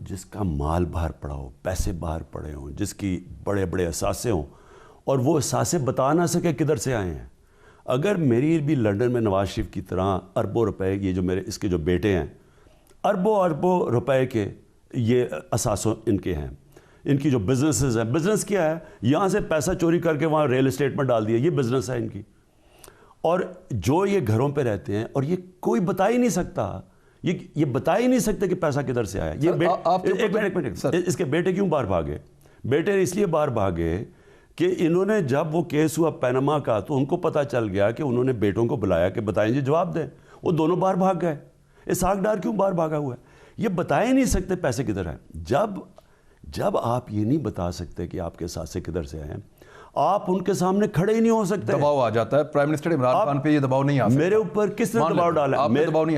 B: جس کا مال باہر پڑا ہو, پیسے باہر پڑے ہوں, جس کی بڑے بڑے اثاثے ہوں اور وہ اثاثے بتا نہ سکے کدھر سے آئے ہیں. اگر میری بھی لنڈن میں نواز شریف کی طرح اربوں روپے, یہ جو میرے اس کے جو بیٹے ہیں, اربوں روپے کے یہ اثاثوں ان کے ہیں, ان کی جو بزنسز ہیں, بزنس کیا ہے, یہاں سے پیسہ چوری کر کے وہاں ریل اسٹیٹ میں ڈال دیا, یہ بزنس ہے ان کی. اور جو یہ گھروں پہ رہتے ہیں اور یہ کوئی بتا ہی نہیں سکتا, یہ بتا ہی نہیں سکتے کہ پیسہ کدھر سے آیا. یہ اس کے بیٹے کیوں باہر بھاگے؟ بیٹے اس لیے باہر بھاگے کہ انہوں نے, جب وہ کیس ہوا پینما کا, تو ان کو پتہ چل گیا کہ انہوں نے بیٹوں کو بلایا کہ بتائیں جی جواب دیں, وہ دونوں باہر بھاگ گئے. اسحاق ڈار کیوں باہر بھاگا ہوا ہے؟ یہ بتا ہی نہیں سکتے پیسے کدھر ہیں. جب آپ یہ نہیں بتا سکتے کہ آپ کے اثاثے کدھر سے آئے ہیں, آپ ان کے سامنے کھڑے ہی نہیں ہو سکتے.
A: دباؤ آ جاتا ہے. پرائم منسٹر عمران خان پہ یہ دباؤ نہیں آ سکتا.
B: میرے اوپر کس نے دباؤ ڈالا؟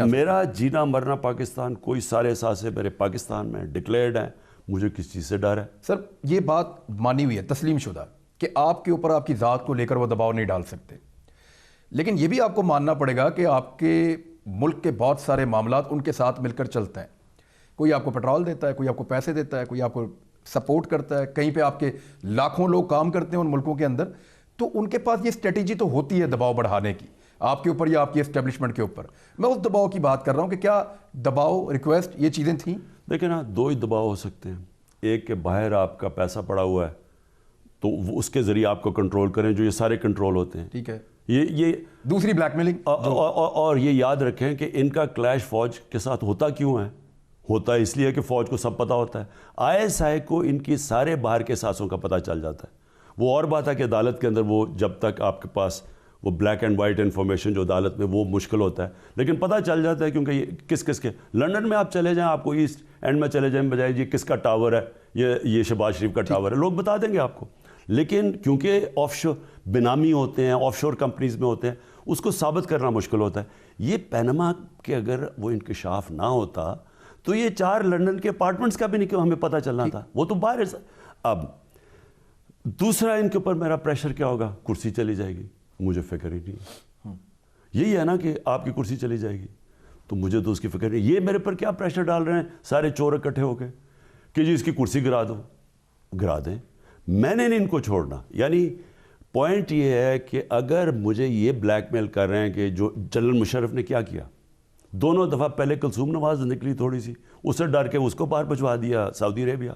B: میرا جینا مرنا پاکستان, کوئی سارے اثاثے میرے پاکستان میں ڈکلیئرڈ ہیں, مجھے کس چیز سے ڈر ہے؟
A: سر یہ بات مانی ہوئی ہے, تسلیم شدہ, کہ آپ کے اوپر آپ کی ذات کو لے کر وہ دباؤ نہیں ڈال سکتے. لیکن یہ بھی آپ کو ماننا پڑے گا کہ آپ کے ملک کے بہت سارے معاملات ان کے ساتھ مل کر چلتے ہیں. کوئی آپ کو پیٹرول دیتا ہے, کوئی آپ کو پیسے دیتا ہے, کوئی آپ کو سپورٹ کرتا ہے, کہیں پہ آپ کے لاکھوں لوگ کام کرتے ہیں ان ملکوں کے اندر, تو ان کے پاس یہ اسٹریٹجی تو ہوتی ہے دباؤ بڑھانے کی آپ کے اوپر یا آپ کی اسٹیبلشمنٹ کے اوپر. میں اس دباؤ کی بات کر رہا ہوں کہ کیا دباؤ, ریکویسٹ, یہ چیزیں تھیں؟
B: دیکھیں نا, دو ہی دباؤ ہو سکتے ہیں. ایک کہ باہر آپ کا پیسہ پڑا ہوا ہے تو اس کے ذریعے آپ کو کنٹرول کریں, جو یہ سارے کنٹرول ہوتے ہیں.
A: ٹھیک ہے.
B: یہ
A: دوسری بلیک میلنگ.
B: اور یہ یاد رکھیں کہ ان کا کلیش فوج کے ساتھ ہوتا کیوں ہے؟ ہوتا ہے اس لیے کہ فوج کو سب پتہ ہوتا ہے. ISI کو ان کی سارے باہر کے اثاثوں کا پتہ چل جاتا ہے. وہ اور بات ہے کہ عدالت کے اندر وہ جب تک آپ کے پاس وہ بلیک اینڈ وائٹ انفارمیشن جو عدالت میں, وہ مشکل ہوتا ہے, لیکن پتہ چل جاتا ہے کیونکہ یہ کس کے. لنڈن میں آپ چلے جائیں, آپ کو ایسٹ اینڈ میں چلے جائیں, بجائے یہ کس کا ٹاور ہے, یہ شہباز شریف کا ٹاور ہے, لوگ بتا دیں گے آپ کو. لیکن کیونکہ آف شور بینامی ہوتے ہیں, آف شور کمپنیز میں ہوتے ہیں, اس کو ثابت کرنا مشکل ہوتا ہے. یہ پینما کے اگر وہ انکشاف نہ ہوتا تو یہ 4 لنڈن کے اپارٹمنٹس کا بھی نہیں ہمیں پتہ چلنا تھا, وہ تو باہر. اب دوسرا ان کے اوپر میرا پریشر کیا ہوگا؟ کرسی چلی جائے گی, مجھے فکر ہی نہیں. یہی ہے نا کہ آپ کی کرسی چلی جائے گی تو مجھے تو اس کی فکر نہیں. یہ میرے پر کیا پریشر ڈال رہے ہیں سارے چور اکٹھے ہو کے کہ جی اس کی کرسی گرا دو. گرا دیں, میں نے نہیں ان کو چھوڑنا. یعنی پوائنٹ یہ ہے کہ اگر مجھے یہ بلیک میل کر رہے ہیں کہ جو جنرل مشرف نے کیا کیا، دونوں دفعہ پہلے کلثوم نواز نکلی تھوڑی سی، اس سے ڈر کے اس کو باہر بھجوا دیا سعودی عربیہ،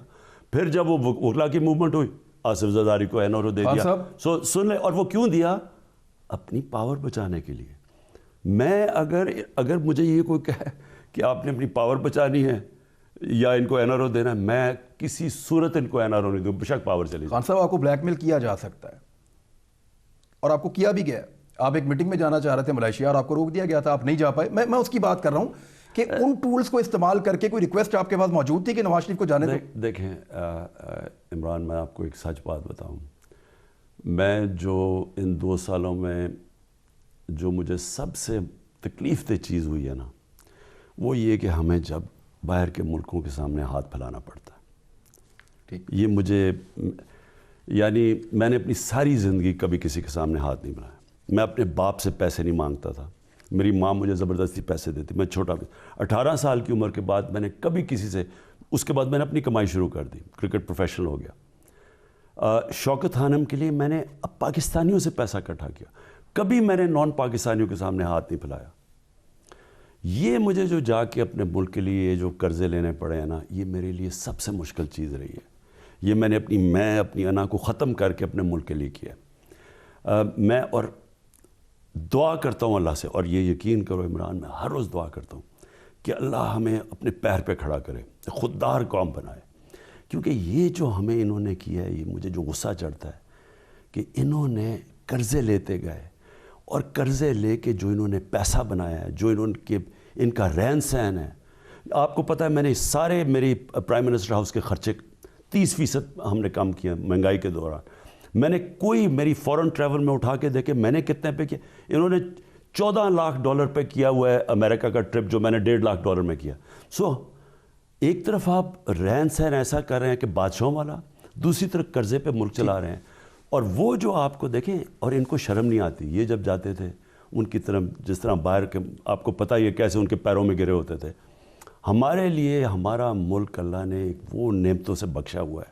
B: پھر جب وہ وکلا کی موومنٹ ہوئی آصف زرداری کو این او دے دیا. سن لیں، اور وہ کیوں دیا؟ اپنی پاور بچانے کے لیے. میں اگر مجھے یہ کوئی کہے کہ آپ نے اپنی پاور بچانی ہے یا ان کو این آر او دینا ہے، میں کسی صورت ان کو این آر او نہیں دوں، بے شک پاور چلی جائے.
A: خان صاحب آپ کو بلیک میل کیا جا سکتا ہے اور آپ کو کیا بھی گیا. آپ ایک میٹنگ میں جانا چاہ رہے تھے ملائیشیا اور آپ کو روک دیا گیا تھا، آپ نہیں جا پائے. میں اس کی بات کر رہا ہوں کہ ان ٹولز کو استعمال کر کے کوئی ریکویسٹ آپ کے پاس موجود تھی کہ نواز شریف کو جانے دو؟
B: دیکھیں عمران، میں آپ کو ایک سچ بات بتاؤں، میں جو ان 2 سالوں میں جو مجھے سب سے تکلیف دہ چیز ہوئی ہے نا، وہ یہ کہ ہمیں جب باہر کے ملکوں کے سامنے ہاتھ پھیلانا پڑتا ہے.
A: ٹھیک،
B: یہ مجھے، یعنی میں نے اپنی ساری زندگی کبھی کسی کے سامنے ہاتھ نہیں بنایا. میں اپنے باپ سے پیسے نہیں مانگتا تھا، میری ماں مجھے زبردستی پیسے دیتی. میں چھوٹا 18 سال کی عمر کے بعد میں نے کبھی کسی سے، اس کے بعد میں نے اپنی کمائی شروع کر دی، کرکٹ پروفیشنل ہو گیا. شوکت خانم کے لیے میں نے پاکستانیوں سے پیسہ اکٹھا کیا، کبھی میں نے نان پاکستانیوں کے سامنے ہاتھ نہیں پھیلایا. یہ مجھے جو جا کے اپنے ملک کے لیے جو قرضے لینے پڑے ہیں نا، یہ میرے لیے سب سے مشکل چیز رہی ہے. یہ میں نے اپنی انا کو ختم کر کے اپنے ملک کے لیے کیا. میں اور دعا کرتا ہوں اللہ سے، اور یہ یقین کرو عمران، میں ہر روز دعا کرتا ہوں کہ اللہ ہمیں اپنے پیر پہ کھڑا کرے، خوددار قوم بنائے. کیونکہ یہ جو ہمیں انہوں نے کیا ہے، یہ مجھے جو غصہ چڑھتا ہے کہ انہوں نے قرضے لیتے گئے، اور قرضے لے کے جو انہوں نے پیسہ بنایا ہے، جو ان کا رہن سہن ہے. آپ کو پتہ ہے میں نے سارے میری پرائم منسٹر ہاؤس کے خرچے 30% ہم نے کم کیا مہنگائی کے دوران. میں نے کوئی میری فورن ٹریول میں اٹھا کے دیکھے میں نے کتنے پہ کیا. انہوں نے $14 لاکھ پہ کیا ہوا ہے امریکہ کا ٹرپ، جو میں نے $1.5 لاکھ میں کیا. ایک طرف آپ رہن سہن ایسا کر رہے ہیں کہ بادشاہوں والا، دوسری طرف قرضے پہ ملک چلا رہے ہیں. اور وہ جو آپ کو دیکھیں، اور ان کو شرم نہیں آتی. یہ جب جاتے تھے ان کی طرف، جس طرح باہر کے، آپ کو پتہ ہی ہے کیسے ان کے پیروں میں گرے ہوتے تھے. ہمارے لیے ہمارا ملک اللہ نے وہ نعمتوں سے بخشا ہوا ہے،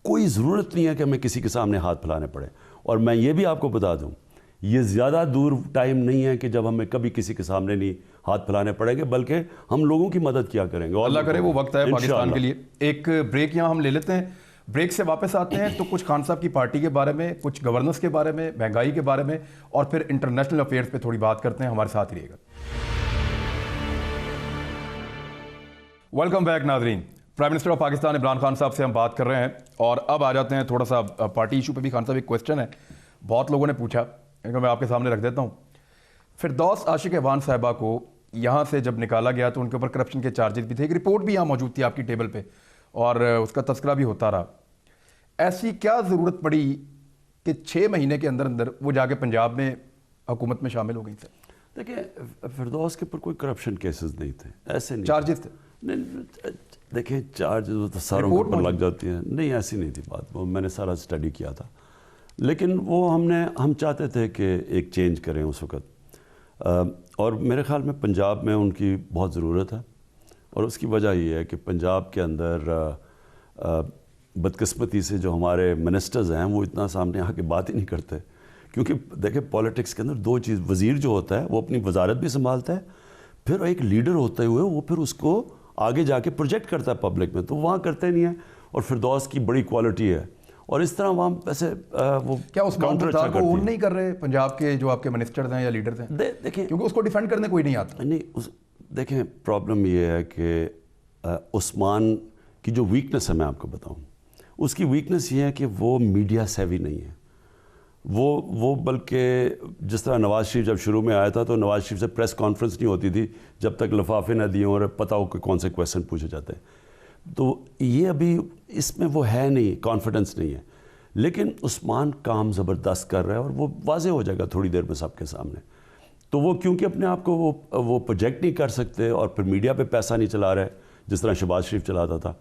B: کوئی ضرورت نہیں ہے کہ ہمیں کسی کے سامنے ہاتھ پھیلانے پڑے. اور میں یہ بھی آپ کو بتا دوں، یہ زیادہ دور ٹائم نہیں ہے کہ جب ہمیں کبھی کسی کے سامنے نہیں ہاتھ پھیلانے پڑیں گے، بلکہ ہم لوگوں کی مدد کیا کریں گے.
A: اللہ کرے وہ وقت ہے پاکستان کے لیے. ایک بریک یہاں ہم لے لیتے ہیں، بریک سے واپس آتے ہیں تو کچھ خان صاحب کی پارٹی کے بارے میں، کچھ گورننس کے بارے میں، مہنگائی کے بارے میں، اور پھر انٹرنیشنل افیئرز پہ تھوڑی بات کرتے ہیں. ہمارے ساتھ ہی رہیے گا. ویلکم بیک ناظرین. Prime minister of Pakistan Imran Khan صاحب سے ہم بات کر رہے ہیں، اور اب آ جاتے ہیں تھوڑا سا پارٹی ایشو پہ بھی. خان صاحب ایک کویسچن ہے بہت لوگوں نے پوچھا، میں آپ کے سامنے رکھ دیتا ہوں. فردوس عاشق احوان صاحبہ کو یہاں سے جب نکالا گیا تو ان کے اوپر کرپشن کے چارجز بھی تھے. ایک رپورٹ بھی یہاں موجود تھی آپ کی ٹیبل پہ، اور اس کا تذکرہ بھی ہوتا رہا. ایسی کیا ضرورت پڑی کہ 6 مہینے کے اندر اندر وہ جا کے پنجاب میں حکومت میں شامل ہو گئی تھے؟
B: دیکھیں، فردوس کے اوپر کوئی کرپشن کیسز نہیں تھے، ایسے نہیں
A: چارجز تھے.
B: دیکھیں چارجز وہ تو ساروں کے اوپر لگ جاتی ہیں. نہیں، ایسی نہیں تھی بات. وہ میں نے سارا اسٹڈی کیا تھا، لیکن وہ ہم چاہتے تھے کہ ایک چینج کریں اس وقت. اور میرے خیال میں پنجاب میں ان کی بہت ضرورت ہے، اور اس کی وجہ یہ ہے کہ پنجاب کے اندر بدقسمتی سے جو ہمارے منسٹرز ہیں وہ اتنا سامنے آ کے بات ہی نہیں کرتے. کیونکہ دیکھیں پولیٹکس کے اندر 2 چیز، وزیر جو ہوتا ہے وہ اپنی وزارت بھی سنبھالتا ہے، پھر ایک لیڈر ہوتے ہوئے وہ پھر اس کو آگے جا کے پروجیکٹ کرتا ہے پبلک میں، تو وہاں کرتے نہیں ہیں. اور فردوس کی بڑی کوالٹی ہے، اور اس طرح وہاں ویسے وہ
A: کیا اس مختار کو اون نہیں کر رہے پنجاب کے جو آپ کے منسٹرز ہیں یا لیڈرز ہیں؟
B: دیکھیں،
A: کیونکہ اس کو ڈیفینڈ کرنے کوئی نہیں آتا.
B: نہیں، دیکھیں پرابلم یہ ہے کہ عثمان کی جو ویکنس ہے میں آپ کو بتاؤں، اس کی ویکنس یہ ہے کہ وہ میڈیا سیوی نہیں ہے. وہ بلکہ جس طرح نواز شریف جب شروع میں آیا تھا تو نواز شریف سے پریس کانفرنس نہیں ہوتی تھی جب تک لفافے نہ دیے اور پتہ ہو کہ کون سے کویسچن پوچھے جاتے ہیں. تو یہ ابھی اس میں وہ ہے نہیں، کانفیڈنس نہیں ہے. لیکن عثمان کام زبردست کر رہا ہے، اور وہ واضح ہو جائے گا تھوڑی دیر میں سب کے سامنے. تو وہ کیونکہ اپنے آپ کو وہ پروجیکٹ نہیں کر سکتے، اور پھر میڈیا پہ پیسہ نہیں چلا رہے جس طرح شہباز شریف چلاتا تھا.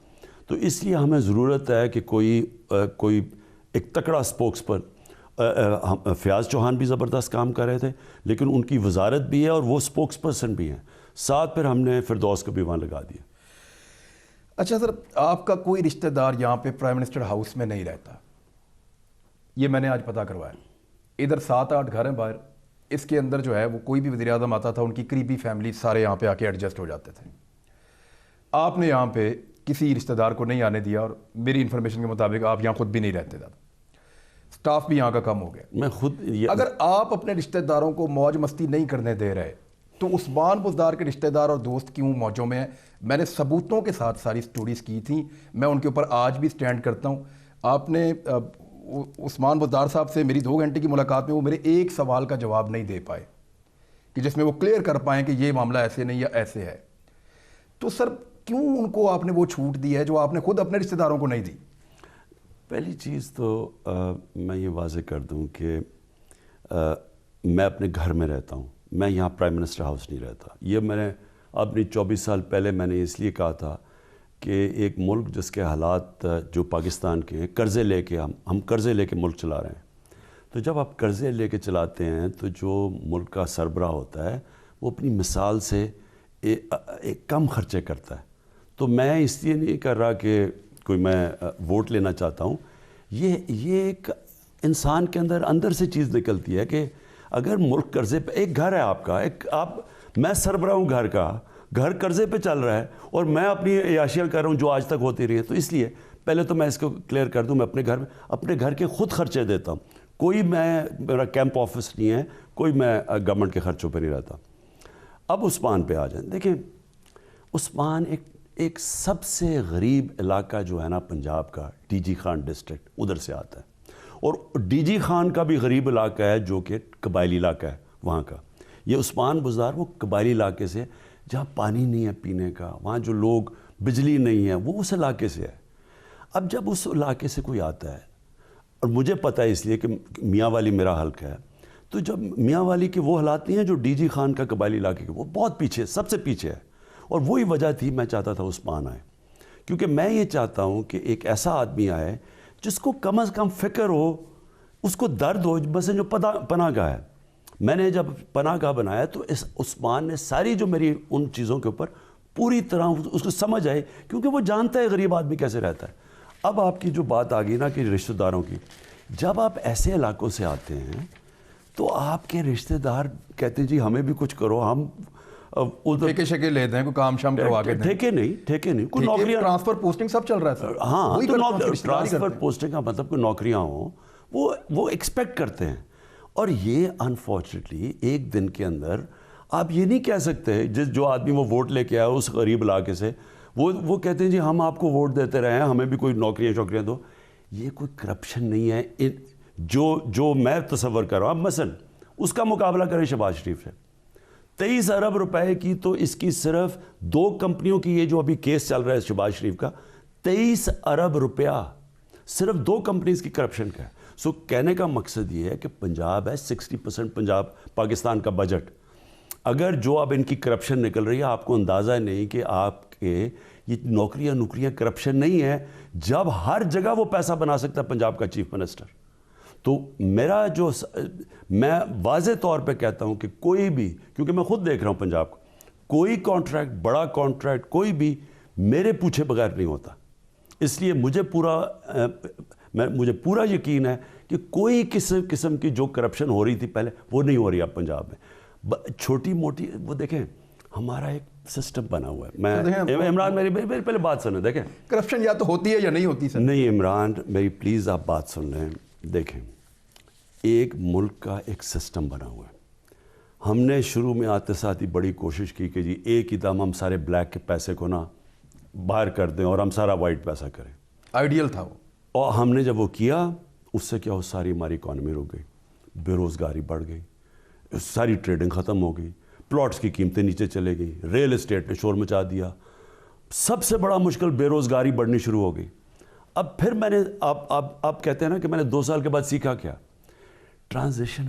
B: تو اس لیے ہمیں ضرورت ہے کہ کوئی ایک تکڑا اسپوکس پر. فیاض چوہان بھی زبردست کام کر رہے تھے، لیکن ان کی وزارت بھی ہے اور وہ اسپوکس پرسن بھی ہیں. ساتھ پھر ہم نے فردوس کو بھی وہاں لگا دیا.
A: اچھا سر، آپ کا کوئی رشتہ دار یہاں پہ پرائم منسٹر ہاؤس میں نہیں رہتا، یہ میں نے آج پتہ کروایا. ادھر 7-8 گھر ہیں باہر, اس کے اندر جو ہے وہ کوئی بھی وزیر اعظم آتا تھا ان کی قریبی فیملی سارے یہاں پہ آ کے ایڈجسٹ ہو جاتے تھے. آپ نے یہاں پہ کسی رشتہ دار کو نہیں آنے دیا, اور میری انفارمیشن کے مطابق آپ یہاں خود بھی نہیں رہتے تھے, سٹاف بھی یہاں کا کم ہو گیا.
B: میں خود
A: اگر آپ اپنے رشتہ داروں کو موج مستی نہیں کرنے دے رہے تو عثمان بزدار کے رشتہ دار اور دوست کیوں موجوں میں ہیں؟ میں نے ثبوتوں کے ساتھ ساری سٹوریز کی تھیں, میں ان کے اوپر آج بھی سٹینڈ کرتا ہوں. آپ نے عثمان بزدار صاحب سے میری 2 گھنٹے کی ملاقات میں وہ میرے ایک سوال کا جواب نہیں دے پائے کہ جس میں وہ کلیئر کر پائیں کہ یہ معاملہ ایسے نہیں یا ایسے ہے. تو سر کیوں ان کو آپ نے وہ چھوٹ دی ہے جو آپ نے خود اپنے رشتہ داروں کو نہیں دی؟
B: پہلی چیز تو میں یہ واضح کر دوں کہ میں اپنے گھر میں رہتا ہوں, میں یہاں پرائم منسٹر ہاؤس نہیں رہتا. یہ میں نے اپنی 24 سال پہلے میں نے اس لیے کہا تھا کہ ایک ملک جس کے حالات جو پاکستان کے ہیں, قرضے لے کے ہم قرضے لے کے ملک چلا رہے ہیں. تو جب آپ قرضے لے کے چلاتے ہیں تو جو ملک کا سربراہ ہوتا ہے وہ اپنی مثال سے ایک کم خرچے کرتا ہے. تو میں اس لیے نہیں کر رہا کہ کوئی میں ووٹ لینا چاہتا ہوں. یہ ایک انسان کے اندر سے چیز نکلتی ہے کہ اگر ملک قرضے پہ, ایک گھر ہے آپ کا, میں سربراہ ہوں گھر کا, گھر قرضے پہ چل رہا ہے اور میں اپنی عیاشیاں کر رہا ہوں جو آج تک ہوتی رہی ہے. تو اس لیے پہلے تو میں اس کو کلیئر کر دوں, میں اپنے گھر کے خود خرچے دیتا ہوں. کوئی میرا کیمپ آفس نہیں ہے, کوئی میں گورنمنٹ کے خرچوں پہ نہیں رہتا. اب عثمان پہ آ جائیں. دیکھیں عثمان ایک سب سے غریب علاقہ جو ہے نا پنجاب کا, ڈی جی خان ڈسٹرکٹ, ادھر سے آتا ہے. اور ڈی جی خان کا بھی غریب علاقہ ہے جو کہ قبائلی علاقہ ہے وہاں کا. یہ عثمان بزدار وہ قبائلی علاقے سے, جہاں پانی نہیں ہے پینے کا, وہاں جو لوگ, بجلی نہیں ہے, وہ اس علاقے سے ہے. اب جب اس علاقے سے کوئی آتا ہے, اور مجھے پتہ ہے اس لیے کہ میاں والی میرا حلقہ ہے, تو جب میاں والی کے وہ حالات نہیں ہیں جو ڈی جی خان کا قبائلی علاقے کے, وہ بہت پیچھے, سب سے پیچھے ہے. اور وہی وجہ تھی میں چاہتا تھا عثمان آئے, کیونکہ میں یہ چاہتا ہوں کہ ایک ایسا آدمی آئے جس کو کم از کم فکر ہو, اس کو درد ہو. مثلا جو پناہ گاہ ہے, میں نے جب پناہ گاہ بنایا تو اس عثمان نے ساری جو میری ان چیزوں کے اوپر پوری طرح اس کو سمجھ آئے, کیونکہ وہ جانتا ہے غریب آدمی کیسے رہتا ہے. اب آپ کی جو بات آ گئی نا کہ رشتہ داروں کی, جب آپ ایسے علاقوں سے آتے ہیں تو آپ کے رشتہ دار کہتے ہیں جی ہمیں بھی کچھ کرو, ہم
A: ٹھیکے شکے لیتے ہیں, کوئی کام شام کروا کے دیں.
B: ٹھیکے نہیں, کوئی نوکریاں,
A: ٹرانسفر پوسٹنگ سب چل رہا ہے سر.
B: ہاں, تو ٹرانسفر پوسٹنگ کا مطلب کوئی نوکریاں ہوں, وہ ایکسپیکٹ کرتے ہیں. اور یہ انفارچونیٹلی ایک دن کے اندر آپ یہ نہیں کہہ سکتے, جو آدمی وہ ووٹ لے کے آیا اس غریب علاقے سے, وہ کہتے ہیں جی ہم آپ کو ووٹ دیتے رہے ہیں, ہمیں بھی کوئی نوکریاں دو. یہ کوئی کرپشن نہیں ہے جو میں تصور کر رہا ہوں. مثلا اس کا مقابلہ کریں شہباز شریف سے, 23 ارب روپے کی, تو اس کی صرف 2 کمپنیوں کی, یہ جو ابھی کیس چل رہا ہے شہباز شریف کا, 23 ارب روپیہ صرف 2 کمپنیز کی کرپشن کا ہے. سو کہنے کا مقصد یہ ہے کہ پنجاب ہے 60% پنجاب پاکستان کا بجٹ. اگر جو اب ان کی کرپشن نکل رہی ہے, آپ کو اندازہ نہیں کہ آپ کے یہ نوکریاں کرپشن نہیں ہے, جب ہر جگہ وہ پیسہ بنا سکتا ہے پنجاب کا چیف منسٹر. تو میرا میں واضح طور پہ کہتا ہوں کہ کوئی بھی, کیونکہ میں خود دیکھ رہا ہوں پنجاب کو, کوئی کانٹریکٹ, بڑا کانٹریکٹ کوئی بھی میرے پوچھے بغیر نہیں ہوتا. اس لیے مجھے پورا یقین ہے کہ کوئی قسم کی جو کرپشن ہو رہی تھی پہلے وہ نہیں ہو رہی اب پنجاب میں. چھوٹی موٹی, وہ دیکھیں ہمارا ایک سسٹم بنا ہوا ہے. عمران میری پہلے بات سنیں. دیکھیں
A: کرپشن یا تو ہوتی ہے یا نہیں ہوتی سر.
B: نہیں عمران میری پلیز آپ بات سن لیں. دیکھیں ایک ملک کا ایک سسٹم بنا ہوا ہے. ہم نے شروع میں آتے ساتھ ہی بڑی کوشش کی کہ جی ایک ہی دم ہم سارے بلیک کے پیسے کو نا باہر کر دیں اور ہم سارا وائٹ پیسہ کریں.
A: آئیڈیل تھا وہ, اور
B: ہم نے جب وہ کیا اس سے کیا ہو, ساری ہماری اکانومی رک گئی, بے روزگاری بڑھ گئی, ساری ٹریڈنگ ختم ہو گئی, پلاٹس کی قیمتیں نیچے چلے گئی, ریل اسٹیٹ نے شور مچا دیا. سب سے بڑا مشکل بے روزگاری بڑھنی شروع ہو گئی. اب پھر میں نے آپ کہتے ہیں نا کہ میں نے 2 سال کے بعد سیکھا کیا, ٹرانزیشن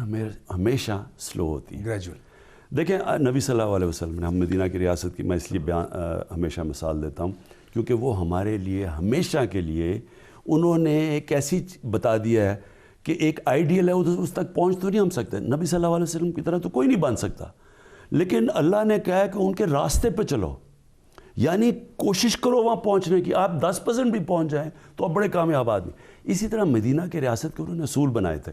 B: ہمیشہ سلو ہوتی ہے,
A: گریجول.
B: دیکھیں نبی صلی اللہ علیہ وسلم نے, ہم مدینہ کی ریاست کی میں اس لیے ہمیشہ مثال دیتا ہوں کیونکہ وہ ہمارے لیے ہمیشہ کے لیے انہوں نے ایک ایسی بتا دیا ہے کہ ایک آئیڈیل ہے, اس تک پہنچ تو نہیں ہم سکتے, نبی صلی اللہ علیہ وسلم کی طرح تو کوئی نہیں بن سکتا, لیکن اللہ نے کہا کہ ان کے راستے پہ چلو, یعنی کوشش کرو وہاں پہنچنے کی. آپ 10% بھی پہنچ جائیں تو آپ بڑے کامیاب آدمی. اسی طرح مدینہ کے ریاست کے انہوں نے اصول بنائے تھے.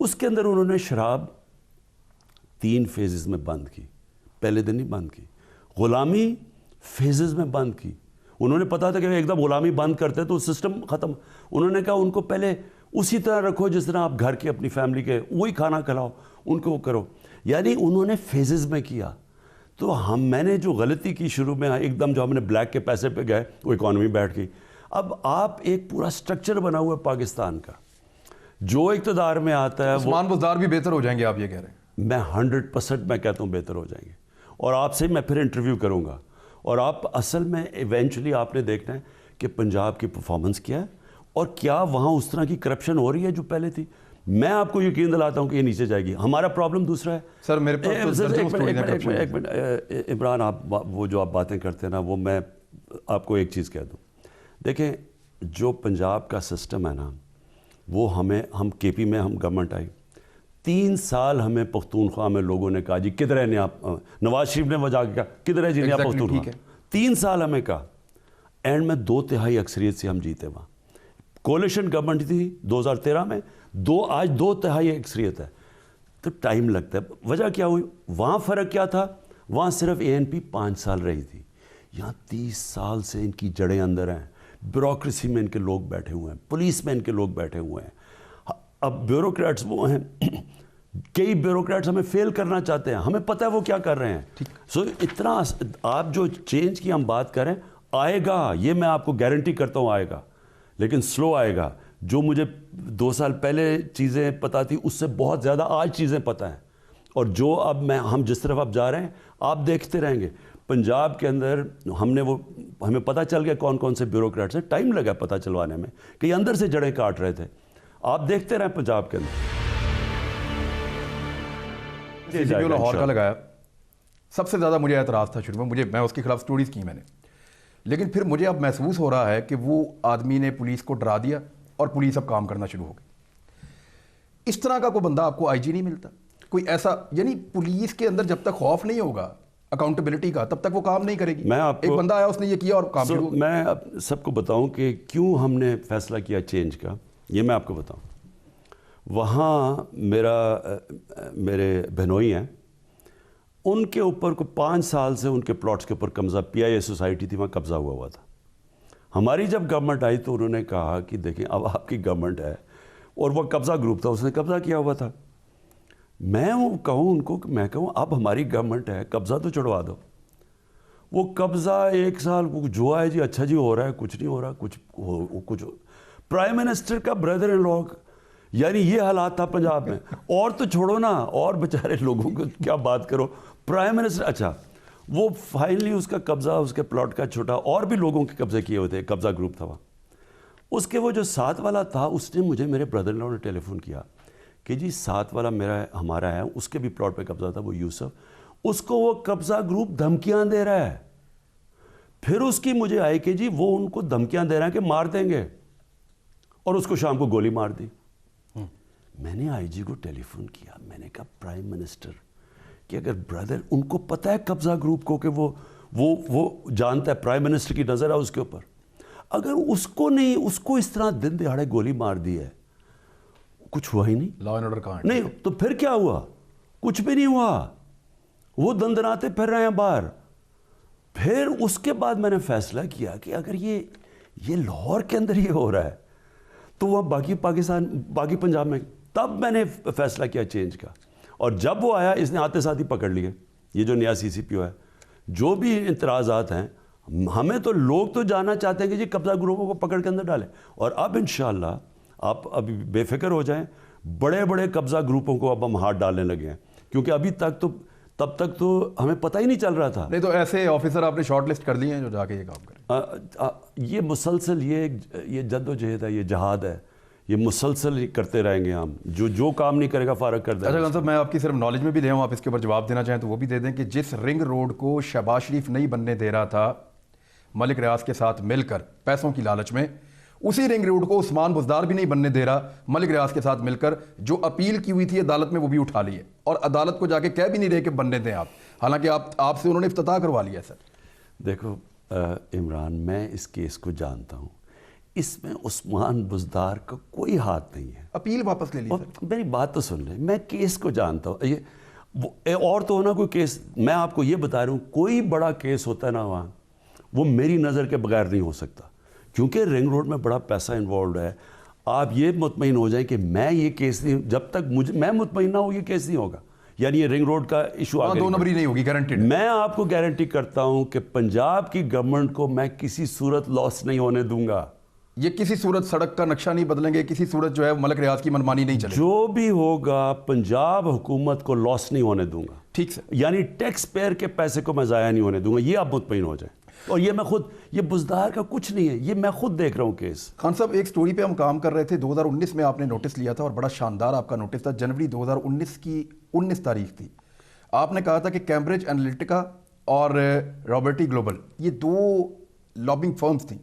B: اس کے اندر انہوں نے شراب 3 فیزز میں بند کی. پہلے دن نہیں بند کی. غلامی فیزز میں بند کی. انہوں نے پتا تھا کہ ایک دم غلامی بند کرتے تو سسٹم ختم. انہوں نے کہا ان کو پہلے اسی طرح رکھو جس طرح آپ گھر کے اپنی فیملی کے وہی کھانا کھلاؤ, ان کو وہ کرو. یعنی انہوں نے فیزز میں کیا. تو میں نے جو غلطی کی شروع میں, ایک دم جو ہم نے بلیک کے پیسے پہ گئے, وہ اکانومی بیٹھ گئی. اب آپ ایک پورا سٹرکچر بنا ہوا ہے پاکستان کا, جو اقتدار میں آتا ہے
A: عثمان بزدار بھی بہتر ہو جائیں گے, آپ یہ کہہ رہے ہیں؟
B: میں 100% میں کہتا ہوں بہتر ہو جائیں گے. اور آپ سے میں پھر انٹرویو کروں گا, اور آپ اصل میں ایونچولی آپ نے دیکھنا ہے کہ پنجاب کی پرفارمنس کیا ہے, اور کیا وہاں اس طرح کی کرپشن ہو رہی ہے جو پہلے تھی. میں آپ کو یقین دلاتا ہوں کہ یہ نیچے جائے گی. ہمارا پرابلم دوسرا ہے.
A: سر میرے پاس
B: ایک منٹ عمران, آپ وہ جو آپ باتیں کرتے ہیں نا, وہ میں آپ کو ایک چیز کہہ دوں. دیکھیں, جو پنجاب کا سسٹم ہے نا, وہ ہم کے پی میں ہم گورنمنٹ آئی 3 سال ہمیں پختونخوا میں لوگوں نے کہا جی کدھر ہے نیا, نواز شریف نے وجہ کہا کدھر ہے جی نیا پختونخوا. 3 سال ہمیں کہا, اینڈ میں 2/3 اکثریت سے ہم جیتے. وہاں کولیشن گورنمنٹ تھی 2013 میں, آج 2/3 اکثریت ہے. تو ٹائم لگتا ہے. وجہ کیا ہوئی؟ وہاں فرق کیا تھا؟ وہاں صرف ANP 5 سال رہی تھی. یہاں 30 سال سے ان کی جڑیں اندر ہیں. بیوروکریسی میں ان کے لوگ بیٹھے ہوئے ہیں, پولیس میں ان کے لوگ بیٹھے ہوئے ہیں. اب بیوروکریٹس وہ ہیں, کئی بیوروکریٹس ہمیں فیل کرنا چاہتے ہیں, ہمیں پتہ ہے وہ کیا کر رہے ہیں. سو اتنا آپ جو چینج کی ہم بات کریں, آئے گا, یہ میں آپ کو گارنٹی کرتا ہوں آئے گا, لیکن سلو آئے گا. جو مجھے 2 سال پہلے چیزیں پتہ تھی اس سے بہت زیادہ آج چیزیں پتہ ہیں. اور جو اب ہم جس طرف اب جا رہے ہیں آپ دیکھتے رہیں گے. پنجاب کے اندر ہمیں پتہ چل گیا کون کون سے بیوروکریٹس ہیں. ٹائم لگا پتہ چلوانے میں کہ یہ اندر سے جڑیں کاٹ رہے تھے. آپ دیکھتے رہیں پنجاب کے اندر.
A: لاہور کا لگایا, سب سے زیادہ مجھے اعتراض تھا شروع میں, میں اس کے خلاف سٹوریز کی میں نے, لیکن پھر مجھے اب محسوس ہو رہا ہے کہ وہ آدمی نے پولیس کو ڈرا دیا اور پولیس اب کام کرنا شروع ہو گئی. اس طرح کا کوئی بندہ آپ کو IG نہیں ملتا کوئی ایسا, یعنی پولیس کے اندر جب تک خوف نہیں ہوگا اکاؤنٹیبلٹی کا تب تک وہ کام نہیں کرے گی. ایک بندہ آیا اس نے یہ کیا اور کام شروع.
B: میں اب سب کو بتاؤں کہ کیوں ہم نے فیصلہ کیا چینج کا, یہ میں آپ کو بتاؤں. وہاں میرے بہنوئی ہیں, ان کے اوپر کو 5 سال سے ان کے پلاٹس کے اوپر قبضہ, PIA سوسائٹی تھی وہاں قبضہ ہوا تھا. ہماری جب گورنمنٹ آئی تو انہوں نے کہا کہ دیکھیں اب آپ کی گورنمنٹ ہے, اور وہ قبضہ گروپ تھا, اس نے قبضہ کیا ہوا تھا. میں کہوں ان کو, میں کہوں اب ہماری گورنمنٹ ہے, قبضہ تو چڑھوا دو. وہ قبضہ 1 سال جو ہے جی اچھا جی ہو رہا ہے, کچھ نہیں ہو رہا, کچھ پرائم منسٹر کا بردر ان لا, یعنی یہ حالات تھا پنجاب میں. اور تو چھوڑو نا, اور بیچارے لوگوں کو کیا بات کرو, پرائم منسٹر. اچھا وہ فائنلی اس کا قبضہ, اس کے پلاٹ کا چھوٹا, اور بھی لوگوں کے قبضے کیے ہوئے تھے, قبضہ گروپ تھا وہاں. اس کے وہ جو 7 والا تھا, اس نے مجھے میرے بردر ان لا نے ٹیلی فون کیا کہ جی 7 والا ہمارا ہے, اس کے بھی پلاٹ پہ قبضہ تھا, وہ یوسف, اس کو وہ قبضہ گروپ دھمکیاں دے رہا ہے. پھر اس کی مجھے آئی کہ جی وہ ان کو دھمکیاں دے رہے ہیں کہ مار دیں گے, اور اس کو شام کو گولی مار دی. میں نے IG کو ٹیلی فون کیا, میں نے کہا پرائم منسٹر کہ اگر بردر, ان کو پتہ ہے قبضہ گروپ کو کہ وہ جانتا ہے, پرائم منسٹر کی نظر ہے اس کے اوپر, اگر اس کو نہیں, اس کو اس طرح دن دہاڑے گولی مار دی ہے, کچھ ہوا ہی نہیں,
A: لا اینڈ آرڈر کہاں
B: نہیں, تو پھر کیا ہوا؟ کچھ بھی نہیں ہوا, وہ دندناتے پھر رہے ہیں باہر. پھر اس کے بعد میں نے فیصلہ کیا کہ اگر یہ لاہور کے اندر یہ ہو رہا ہے تو وہ باقی باقی پنجاب میں, تب میں نے فیصلہ کیا چینج کا. اور جب وہ آیا, اس نے آتے ساتھ ہی پکڑ لیے, یہ جو نیا CCPO ہے. جو بھی اعتراضات ہیں, ہمیں تو لوگ تو جاننا چاہتے ہیں کہ جی قبضہ گروپوں کو پکڑ کے اندر ڈالیں. اور اب انشاءاللہ آپ ابھی بے فکر ہو جائیں, بڑے بڑے قبضہ گروپوں کو اب ہم ہاتھ ڈالنے لگے ہیں, کیونکہ ابھی تک تو تب تک تو ہمیں پتہ ہی نہیں چل رہا تھا.
A: نہیں تو ایسے آفیسر آپ نے شارٹ لسٹ کر لیے ہیں جو جا کے یہ کام کریں؟
B: یہ مسلسل یہ جد و جہد ہے, یہ جہاد ہے, یہ مسلسل کرتے رہیں گے ہم. جو کام نہیں کرے گا فارغ کر دیں.
A: اچھا خان صاحب, میں آپ کی صرف نالج میں بھی دے ہوں, آپ اس کے اوپر جواب دینا چاہیں تو وہ بھی دے دیں کہ جس رنگ روڈ کو شہباز شریف نہیں بننے دے رہا تھا ملک ریاض کے ساتھ مل کر پیسوں کی لالچ میں, اسی رنگ روڈ کو عثمان بزدار بھی نہیں بننے دے رہا ملک ریاض کے ساتھ مل کر, جو اپیل کی ہوئی تھی عدالت میں وہ بھی اٹھا لی ہے, اور عدالت کو جا کے کہہ بھی نہیں رہے کہ بننے دیں آپ, حالانکہ آپ سے انہوں نے افتتاح کروا لیا ہے. سر
B: دیکھو عمران, میں اس کیس کو جانتا ہوں. اس میں عثمان بزدار کا کوئی ہاتھ نہیں ہے.
A: اپیل واپس لے لی
B: اور
A: سر.
B: میری بات تو سن لیں, میں کیس کو جانتا ہوں. اور تو ہونا کوئی کیس, میں آپ کو یہ بتا رہا ہوں, کوئی بڑا کیس ہوتا ہے نا وہاں, وہ میری نظر کے بغیر نہیں ہو سکتا, کیونکہ رنگ روڈ میں بڑا پیسہ انوالوڈ ہے. آپ یہ مطمئن ہو جائیں کہ میں یہ کیس نہیں, جب تک میں مطمئن نہ ہوں یہ کیس نہیں ہوگا. یعنی یہ رنگ روڈ کا ایشو آگے
A: 2 نمبری نہیں ہوگی, گارنٹیڈ.
B: میں آپ کو گارنٹی کرتا ہوں کہ پنجاب کی گورنمنٹ کو میں کسی صورت لاس نہیں ہونے دوں گا.
A: یہ کسی صورت سڑک کا نقشہ نہیں بدلیں گے, کسی صورت جو ہے ملک ریاض کی منمانی نہیں چلے گی.
B: جو بھی ہوگا پنجاب حکومت کو لاس نہیں ہونے دوں گا.
A: ٹھیک سر.
B: یعنی ٹیکس پیئر کے پیسے کو میں ضائع نہیں ہونے دوں گا, یہ آپ مطمئن ہو جائیں. اور یہ میں خود, یہ بزدار کا کچھ نہیں ہے, یہ میں خود دیکھ رہا ہوں کیس.
A: خان صاحب ایک سٹوری پہ ہم کام کر رہے تھے, 2019 میں آپ نے نوٹس لیا تھا اور بڑا شاندار آپ کا نوٹس تھا. جنوری 2019 کی 19 تاریخ تھی. آپ نے کہا تھا کہ کیمبرج انالیٹیکا اور رابرٹی گلوبل, یہ 2 لابنگ فرمز تھیں,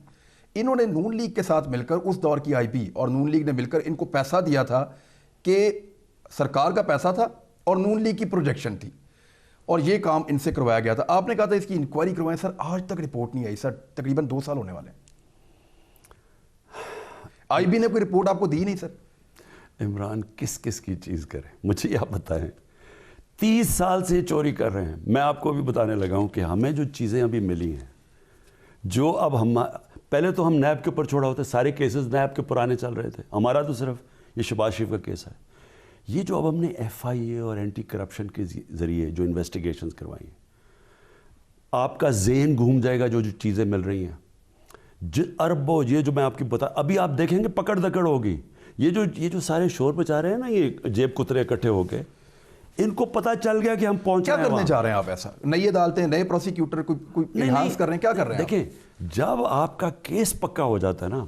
A: انہوں نے نون لیگ کے ساتھ مل کر, اس دور کی آئی پی اور نون لیگ نے مل کر ان کو پیسہ دیا تھا کہ سرکار کا پیسہ تھا اور نون لیگ کی پروجیکشن تھی, اور یہ کام ان سے کروایا گیا تھا. آپ نے کہا تھا اس کی انکوائری کروائیں. سر آج تک رپورٹ نہیں آئی سر, تقریباً 2 سال ہونے والے ہیں. آئی بی نے کوئی رپورٹ آپ کو دی نہیں سر.
B: عمران کس کس کی چیز کریں, مجھے یہ آپ بتائیں. 30 سال سے چوری کر رہے ہیں. میں آپ کو بھی بتانے لگا ہوں کہ ہمیں جو چیزیں ابھی ملی ہیں, جو اب ہم پہلے تو ہم نیب کے اوپر چھوڑا ہوتے, سارے کیسز نیب کے پرانے چل رہے تھے, ہمارا تو صرف یہ شہباز شریف کا کیس ہے. یہ جو اب ہم نے ایف آئی اے اور اینٹی کرپشن کے ذریعے جو انویسٹیگیشنز کروائی ہیں, آپ کا ذہن گھوم جائے گا جو جو چیزیں مل رہی ہیں. اربوں, یہ جو میں آپ کی بتا, ابھی آپ دیکھیں گے پکڑ دکڑ ہوگی. یہ جو سارے شور مچا رہے ہیں نا, یہ جیب کترے اکٹھے ہو کے, ان کو پتہ چل گیا کہ ہم پہنچ رہے ہیں.
A: کیا کرنے جا رہے ہیں آپ ایسا؟ نئی عدالتیں, نئے پروسیکیوٹر کوئی انہانس کر رہے ہیں, کیا کر رہے ہیں؟
B: دیکھیں, جب آپ کا کیس پکا ہو جاتا ہے نا,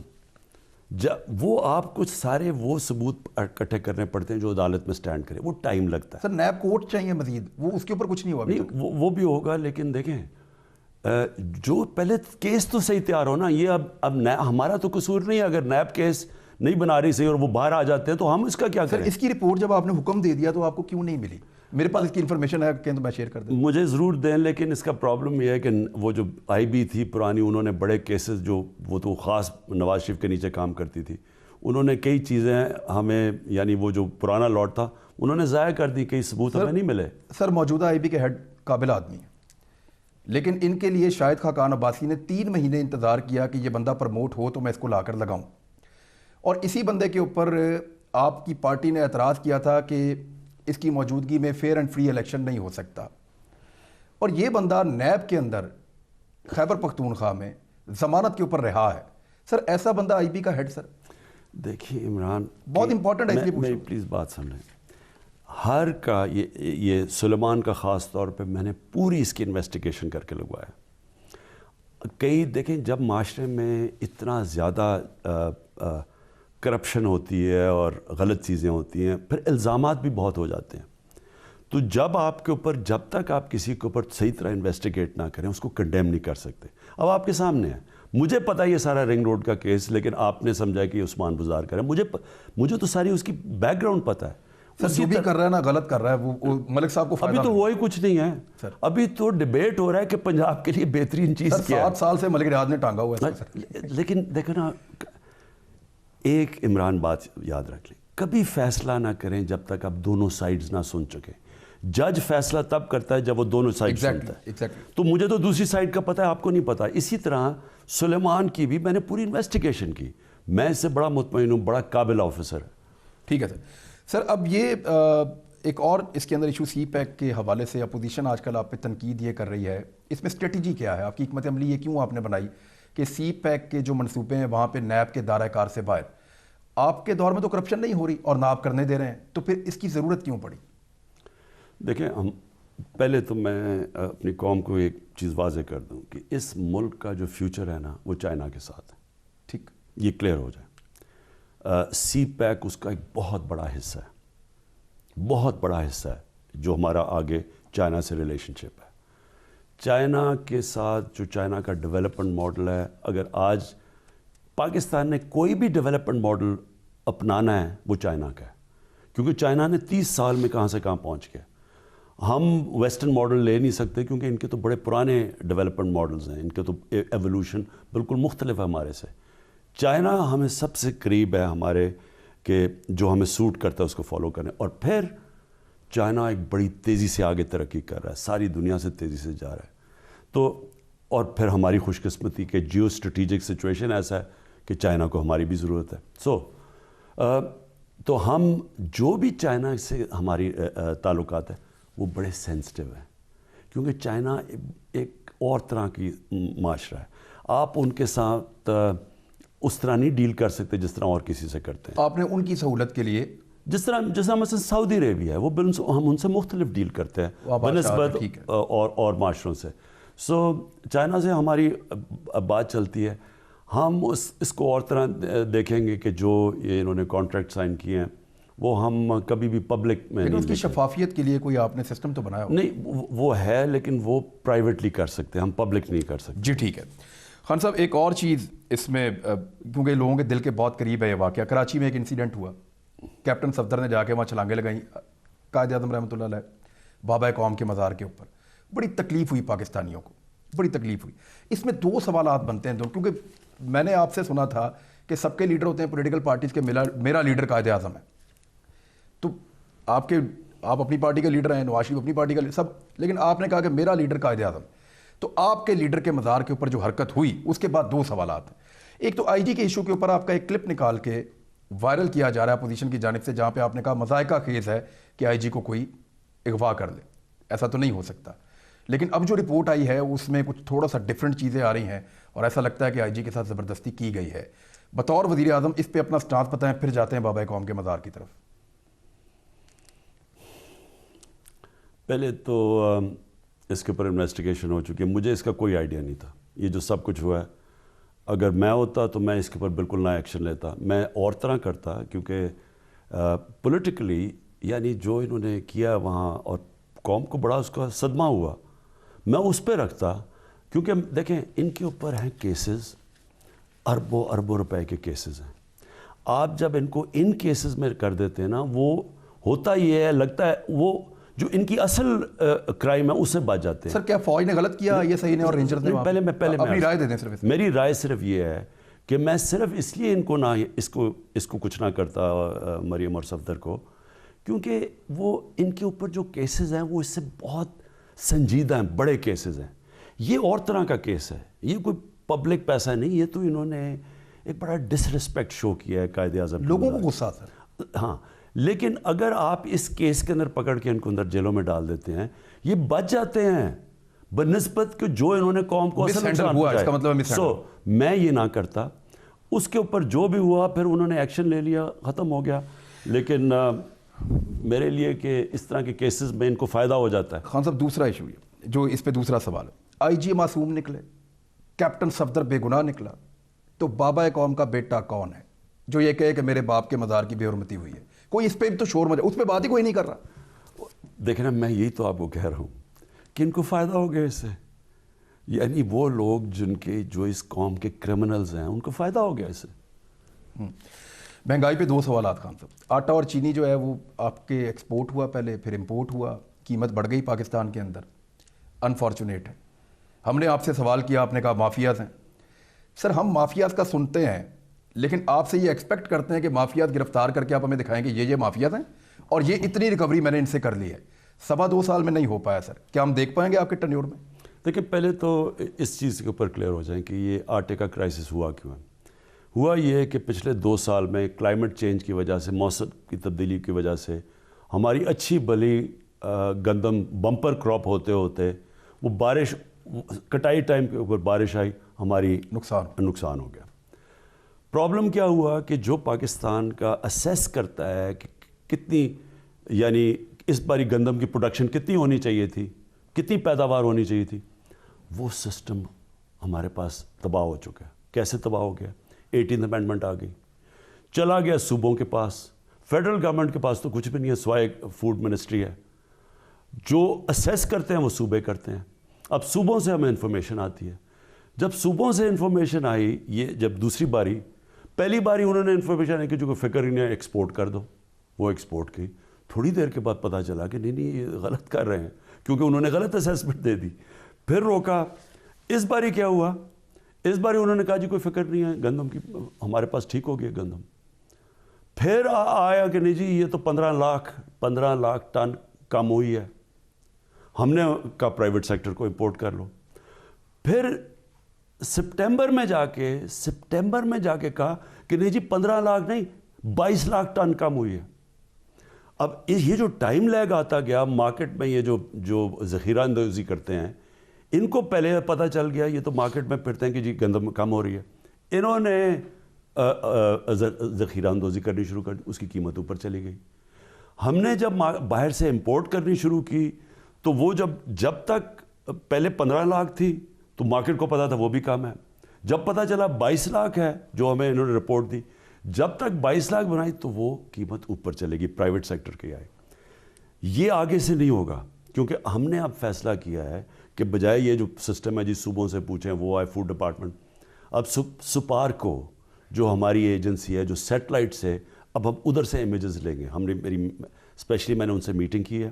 B: جب وہ آپ کچھ سارے وہ ثبوت اکٹھے کرنے پڑتے ہیں جو عدالت میں سٹینڈ کرے, وہ ٹائم لگتا ہے.
A: سر نیب کوٹ چاہیے مزید, وہ اس کے اوپر کچھ نہیں ہوا ابھی تک.
B: وہ بھی ہوگا, لیکن دیکھیں جو پہلے کیس تو صحیح تیار ہو نا. یہ اب ہمارا تو قصور نہیں ہے, اگر نیب کیس نہیں بنا رہی صحیح اور وہ باہر آ جاتے ہیں تو ہم اس کا کیا کریں؟
A: سر اس کی رپورٹ جب آپ نے حکم دے دیا تو آپ کو کیوں نہیں ملی؟ میرے پاس اس کی انفارمیشن ہے کہ میں شیئر کر دوں.
B: مجھے ضرور دیں, لیکن اس کا پرابلم یہ ہے کہ وہ جو آئی بی تھی پرانی, انہوں نے بڑے کیسز, جو وہ تو خاص نواز شریف کے نیچے کام کرتی تھی, انہوں نے کئی چیزیں ہمیں, یعنی وہ جو پرانا لاٹ تھا انہوں نے ضائع کر دی, کئی ثبوت ہمیں نہیں ملے.
A: سر موجودہ آئی بی کے ہیڈ قابل آدمی ہیں, لیکن ان کے لیے شاہد خاقان عباسی نے 3 مہینے انتظار کیا کہ یہ بندہ پروموٹ ہو تو میں اس کو لا کر لگاؤں, اور اسی بندے کے اوپر آپ کی پارٹی نے اعتراض کیا تھا کہ اس کی موجودگی میں فیئر اینڈ فری الیکشن نہیں ہو سکتا, اور یہ بندہ نیب کے اندر خیبر پختونخوا میں ضمانت کے اوپر رہا ہے. سر ایسا بندہ آئی بی کا ہیڈ, سر
B: دیکھیے عمران
A: بہت امپورٹنٹ ہے, اس لیے پوچھ رہا ہوں.
B: پلیز بات سن لیں. ہر کا یہ سلیمان کا خاص طور پہ میں نے پوری اس کی انویسٹیگیشن کر کے لگوایا. کئی دیکھیں, جب معاشرے میں اتنا زیادہ کرپشن ہوتی ہے اور غلط چیزیں ہوتی ہیں, پھر الزامات بھی بہت ہو جاتے ہیں. تو جب آپ کے اوپر, جب تک آپ کسی کے اوپر صحیح طرح انویسٹیگیٹ نہ کریں, اس کو کنڈیم نہیں کر سکتے. اب آپ کے سامنے ہے, مجھے پتہ ہے یہ سارا رنگ روڈ کا کیس, لیکن آپ نے سمجھا کہ عثمان بزدار کرے. مجھے تو ساری اس کی بیک گراؤنڈ پتہ ہے.
A: سر جو بھی کر رہا ہے نا غلط کر رہا ہے, وہ ملک صاحب کو فائدہ.
B: ابھی تو وہی کچھ نہیں ہے, ابھی تو ڈیبیٹ ہو رہا ہے کہ پنجاب کے لیے بہترین چیز کیا ہے.
A: 7 سال سے ملک ریاض نے ٹانگا ہوا ہے.
B: لیکن دیکھو نا, ایک عمران بات یاد رکھ لیں, کبھی فیصلہ نہ کریں جب تک آپ دونوں سائیڈز نہ سن چکے. جج فیصلہ تب کرتا ہے جب وہ دونوں سائیڈ سنتا ہے. تو مجھے تو دوسری سائیڈ کا پتہ ہے, آپ کو نہیں پتہ. اسی طرح سلیمان کی بھی میں نے پوری انویسٹیگیشن کی, میں اس سے بڑا مطمئن ہوں, بڑا قابل آفیسر ہے.
A: ٹھیک ہے سر. سر اب یہ ایک اور اس کے اندر ایشو سی پیک کے حوالے سے اپوزیشن آج کل آپ پہ تنقید یہ کر رہی ہے, اس میں اسٹریٹجی کیا ہے آپ کی, حکمت عملی یہ کیوں آپ نے بنائی کہ سی پیک کے جو منصوبے ہیں وہاں پہ نیب کے دائرہ کار سے باہر, آپ کے دور میں تو کرپشن نہیں ہو رہی اور نہ آپ کرنے دے رہے ہیں, تو پھر اس کی ضرورت کیوں پڑی؟
B: دیکھیں, ہم پہلے تو میں اپنی قوم کو ایک چیز واضح کر دوں کہ اس ملک کا جو فیوچر ہے نا وہ چائنا کے ساتھ ہے.
A: ٹھیک,
B: یہ کلیئر ہو جائے. سی پیک اس کا ایک بہت بڑا حصہ ہے, بہت بڑا حصہ ہے جو ہمارا آگے چائنا سے ریلیشن شپ ہے. چائنا کے ساتھ جو چائنا کا ڈیولپمنٹ ماڈل ہے, اگر آج پاکستان نے کوئی بھی ڈیولپمنٹ ماڈل اپنانا ہے وہ چائنا کا ہے, کیونکہ چائنا نے 30 سال میں کہاں سے کہاں پہنچ گیا. ہم ویسٹرن ماڈل لے نہیں سکتے کیونکہ ان کے تو بڑے پرانے ڈیولپمنٹ ماڈلز ہیں, ان کے تو ایوولوشن بالکل مختلف ہے ہمارے سے. چائنا ہمیں سب سے قریب ہے ہمارے کہ جو ہمیں سوٹ کرتا ہے اس کو فالو کریں. اور پھر چائنا ایک بڑی تیزی سے آگے ترقی کر رہا ہے, ساری دنیا سے تیزی سے جا رہا ہے. تو اور پھر ہماری خوش قسمتی کہ جیو اسٹریٹجک سچویشن ایسا ہے کہ چائنا کو ہماری بھی ضرورت ہے. تو ہم جو بھی چائنا سے ہماری تعلقات ہیں وہ بڑے سینسٹیو ہیں, کیونکہ چائنا ایک اور طرح کی معاشرہ ہے. آپ ان کے ساتھ اس طرح نہیں ڈیل کر سکتے جس طرح اور کسی سے کرتے ہیں.
A: آپ نے ان کی سہولت کے لیے
B: جس طرح مثلا سعودی عربیہ ہے, وہ ہم ان سے مختلف ڈیل کرتے ہیں بنسبت اور معاشروں سے. چائنا سے ہماری بات چلتی ہے. ہم اس کو اور طرح دیکھیں گے کہ جو یہ انہوں نے کانٹریکٹ سائن کیے ہیں وہ ہم کبھی بھی پبلک میں
A: لیکن اس کی شفافیت کے لیے کوئی آپ نے سسٹم تو بنایا ہو؟
B: نہیں, وہ ہے لیکن وہ پرائیویٹلی کر سکتے ہیں, ہم پبلک نہیں کر سکتے.
A: جی ٹھیک ہے. خان صاحب ایک اور چیز اس میں, کیونکہ لوگوں کے دل کے بہت قریب ہے یہ واقعہ, کراچی میں ایک انسیڈنٹ ہوا, کیپٹن صفدر نے جا کے وہاں چھلانگیں لگائیں قائد اعظم رحمۃ اللہ علیہ بابا قوم کے مزار کے اوپر. بڑی تکلیف ہوئی پاکستانیوں کو, بڑی تکلیف ہوئی. اس میں دو سوالات بنتے ہیں, کیونکہ میں نے آپ سے سنا تھا کہ سب کے لیڈر ہوتے ہیں پولیٹیکل پارٹیز کے, میرا لیڈر قائد اعظم ہے. تو آپ اپنی پارٹی کے لیڈر ہیں, نواز شریف اپنی پارٹی کا سب, لیکن آپ نے کہا کہ میرا لیڈر قائد اعظم. تو آپ کے لیڈر کے مزار کے اوپر جو حرکت ہوئی اس کے بعد دو سوالات ہیں. ایک تو آئی جی کے ایشو کے اوپر آپ کا ایک کلپ نکال کے وائرل کیا جا رہا ہے اپوزیشن کی جانب سے, جہاں پہ آپ نے کہا مذائقہ خیز ہے کہ آئی جی کو کوئی اغوا کر لے, ایسا تو نہیں ہو سکتا. لیکن اب جو رپورٹ آئی ہے اس میں کچھ تھوڑا سا ڈفرینٹ چیزیں آ رہی ہیں اور ایسا لگتا ہے کہ آئی جی کے ساتھ زبردستی کی گئی ہے. بطور وزیر اعظم اس پہ اپنا سٹانس بتائیں, پھر جاتے ہیں بابا قوم کے مزار کی طرف.
B: پہلے تو اس کے اوپر انویسٹیگیشن ہو چکی ہے, مجھے اس کا کوئی آئیڈیا نہیں تھا. یہ جو سب کچھ ہوا ہے, اگر میں ہوتا تو میں اس کے اوپر بالکل نہ ایکشن لیتا, میں اور طرح کرتا. کیونکہ پولیٹیکلی یعنی جو انہوں نے کیا وہاں اور قوم کو بڑا اس کا صدمہ ہوا, میں اس پہ رکھتا. کیونکہ دیکھیں ان کے اوپر ہیں کیسز, اربوں روپے کے کیسز ہیں. آپ جب ان کو ان کیسز میں کر دیتے ہیں نا, وہ ہوتا یہ ہے, لگتا ہے وہ جو ان کی اصل کرائم ہے اس سے بچ جاتے ہیں.
A: سر کیا فوج نے غلط کیا, یہ صحیح نے اور رینجرز نے؟
B: پہلے
A: اپنی رائے دے دیں. صرف
B: میری رائے صرف یہ ہے کہ میں صرف اس لیے ان کو نہ اس کو کچھ نہ کرتا مریم اور صفدر کو, کیونکہ وہ ان کے اوپر جو کیسز ہیں وہ اس سے بہت سنجیدہ ہیں, بڑے کیسز ہیں. یہ اور طرح کا کیس ہے, یہ کوئی پبلک پیسہ نہیں. یہ تو انہوں نے ایک بڑا ڈس رسپیکٹ شو کیا ہے قائد اعظم.
A: لوگوں کو غصہ تھا.
B: ہاں, لیکن اگر آپ اس کیس کے اندر پکڑ کے ان کو اندر جیلوں میں ڈال دیتے ہیں, یہ بچ جاتے ہیں بنسبت کہ جو انہوں نے قوم کو اصل نقصان پہنچایا. میں یہ نہ کرتا. اس کے اوپر جو بھی ہوا پھر انہوں نے ایکشن لے لیا, ختم ہو گیا. لیکن میرے لیے کہ اس طرح کے کیسز میں ان کو فائدہ ہو جاتا ہے.
A: خان صاحب دوسرا ایشو یہ جو اس پہ دوسرا سوال ہے, آئی جی معصوم نکلے, کیپٹن صفدر بے گناہ نکلا, تو بابا قوم کا بیٹا کون ہے جو یہ کہے کہ میرے باپ کے مزار کی بے حرمتی ہوئی ہے؟ کوئی اس پہ تو شور مچا, اس پہ بات ہی کوئی نہیں کر رہا.
B: دیکھیں نا, میں یہی تو آپ کو کہہ رہا ہوں کہ ان کو فائدہ ہو گیا اس سے. یعنی وہ لوگ جو اس قوم کے کرمنلز ہیں ان کو فائدہ ہو گیا اس سے.
A: مہنگائی پہ دو سوالات خان صاحب. آٹا اور چینی جو ہے وہ آپ کے ایکسپورٹ ہوا پہلے, پھر امپورٹ ہوا, قیمت بڑھ گئی پاکستان کے اندر. انفارچونیٹ ہے. ہم نے آپ سے سوال کیا, آپ نے کہا مافیاز ہیں. سر ہم مافیاز کا سنتے ہیں, لیکن آپ سے یہ ایکسپیکٹ کرتے ہیں کہ مافیاز گرفتار کر کے آپ ہمیں دکھائیں گے یہ مافیاز ہیں اور یہ اتنی ریکوری میں نے ان سے کر لی ہے. 2.25 سال میں نہیں ہو پایا. سر کیا ہم دیکھ پائیں گے آپ کے ٹینیور میں؟
B: دیکھیں, پہلے تو اس چیز کے اوپر کلیئر ہو جائیں کہ یہ آٹے کا کرائسس ہوا کیوں ہے. ہوا یہ کہ پچھلے 2 سال میں کلائمیٹ چینج کی وجہ سے, موسم کی تبدیلی کی وجہ سے ہماری اچھی بلی گندم بمپر کراپ ہوتے ہوتے وہ بارش, کٹائی ٹائم کے اوپر بارش آئی, ہماری نقصان ہو گیا. پرابلم کیا ہوا کہ جو پاکستان کا اسیس کرتا ہے کہ کتنی, یعنی اس باری گندم کی پروڈکشن کتنی ہونی چاہیے تھی, کتنی پیداوار ہونی چاہیے تھی, وہ سسٹم ہمارے پاس تباہ ہو چکا ہے. کیسے تباہ ہو گیا؟ 18th امینڈمنٹ آ گئی, چلا گیا صوبوں کے پاس. فیڈرل گورنمنٹ کے پاس تو کچھ بھی نہیں ہے سوائے فوڈ منسٹری ہے. جو اسیس کرتے ہیں وہ صوبے کرتے ہیں. اب صوبوں سے ہمیں انفارمیشن آتی ہے. جب صوبوں سے انفارمیشن آئی, یہ جب دوسری باری, پہلی باری انہوں نے انفارمیشن ہے کہ جو کوئی فکر ہی نہیں, ایکسپورٹ کر دو, وہ ایکسپورٹ کی. تھوڑی دیر کے بعد پتہ چلا کہ نہیں یہ غلط کر رہے ہیں, کیونکہ انہوں نے غلط اسیسمنٹ دے دی, پھر روکا. اس باری کیا ہوا, اس بار انہوں نے کہا جی کوئی فکر نہیں ہے گندم کی، ہمارے پاس ٹھیک ہو گیا گندم. پھر آیا کہ نہیں جی یہ تو 15 لاکھ ٹن کم ہوئی ہے، ہم نے کہا پرائیویٹ سیکٹر کو امپورٹ کر لو. پھر سپٹمبر میں جا کے کہا کہ نہیں جی 15 لاکھ نہیں 22 لاکھ ٹن کم ہوئی ہے. اب یہ جو ٹائم لیگ آتا گیا مارکیٹ میں، یہ جو ذخیرہ اندوزی کرتے ہیں ان کو پہلے پتہ چل گیا، یہ تو مارکیٹ میں پھرتے ہیں کہ جی گندم کم ہو رہی ہے، انہوں نے ذخیرہ اندوزی کرنی شروع کر دی، اس کی قیمت اوپر چلی گئی. ہم نے جب باہر سے امپورٹ کرنی شروع کی تو وہ جب تک پہلے 15 لاکھ تھی تو مارکیٹ کو پتا تھا وہ بھی کم ہے. جب پتہ چلا 22 لاکھ ہے جو ہمیں انہوں نے رپورٹ دی، جب تک 22 لاکھ بنائی تو وہ قیمت اوپر چلے گی، پرائیویٹ سیکٹر کی آئے. یہ آگے سے نہیں ہوگا کیونکہ ہم نے اب فیصلہ کیا ہے کہ بجائے یہ جو سسٹم ہے جی صوبوں سے پوچھیں وہ آئے فوڈ ڈپارٹمنٹ، اب سپارکو جو ہماری ایجنسی ہے جو سیٹلائٹ سے، اب ہم ادھر سے امیجز لیں گے. ہم نے اسپیشلی میں نے ان سے میٹنگ کی ہے،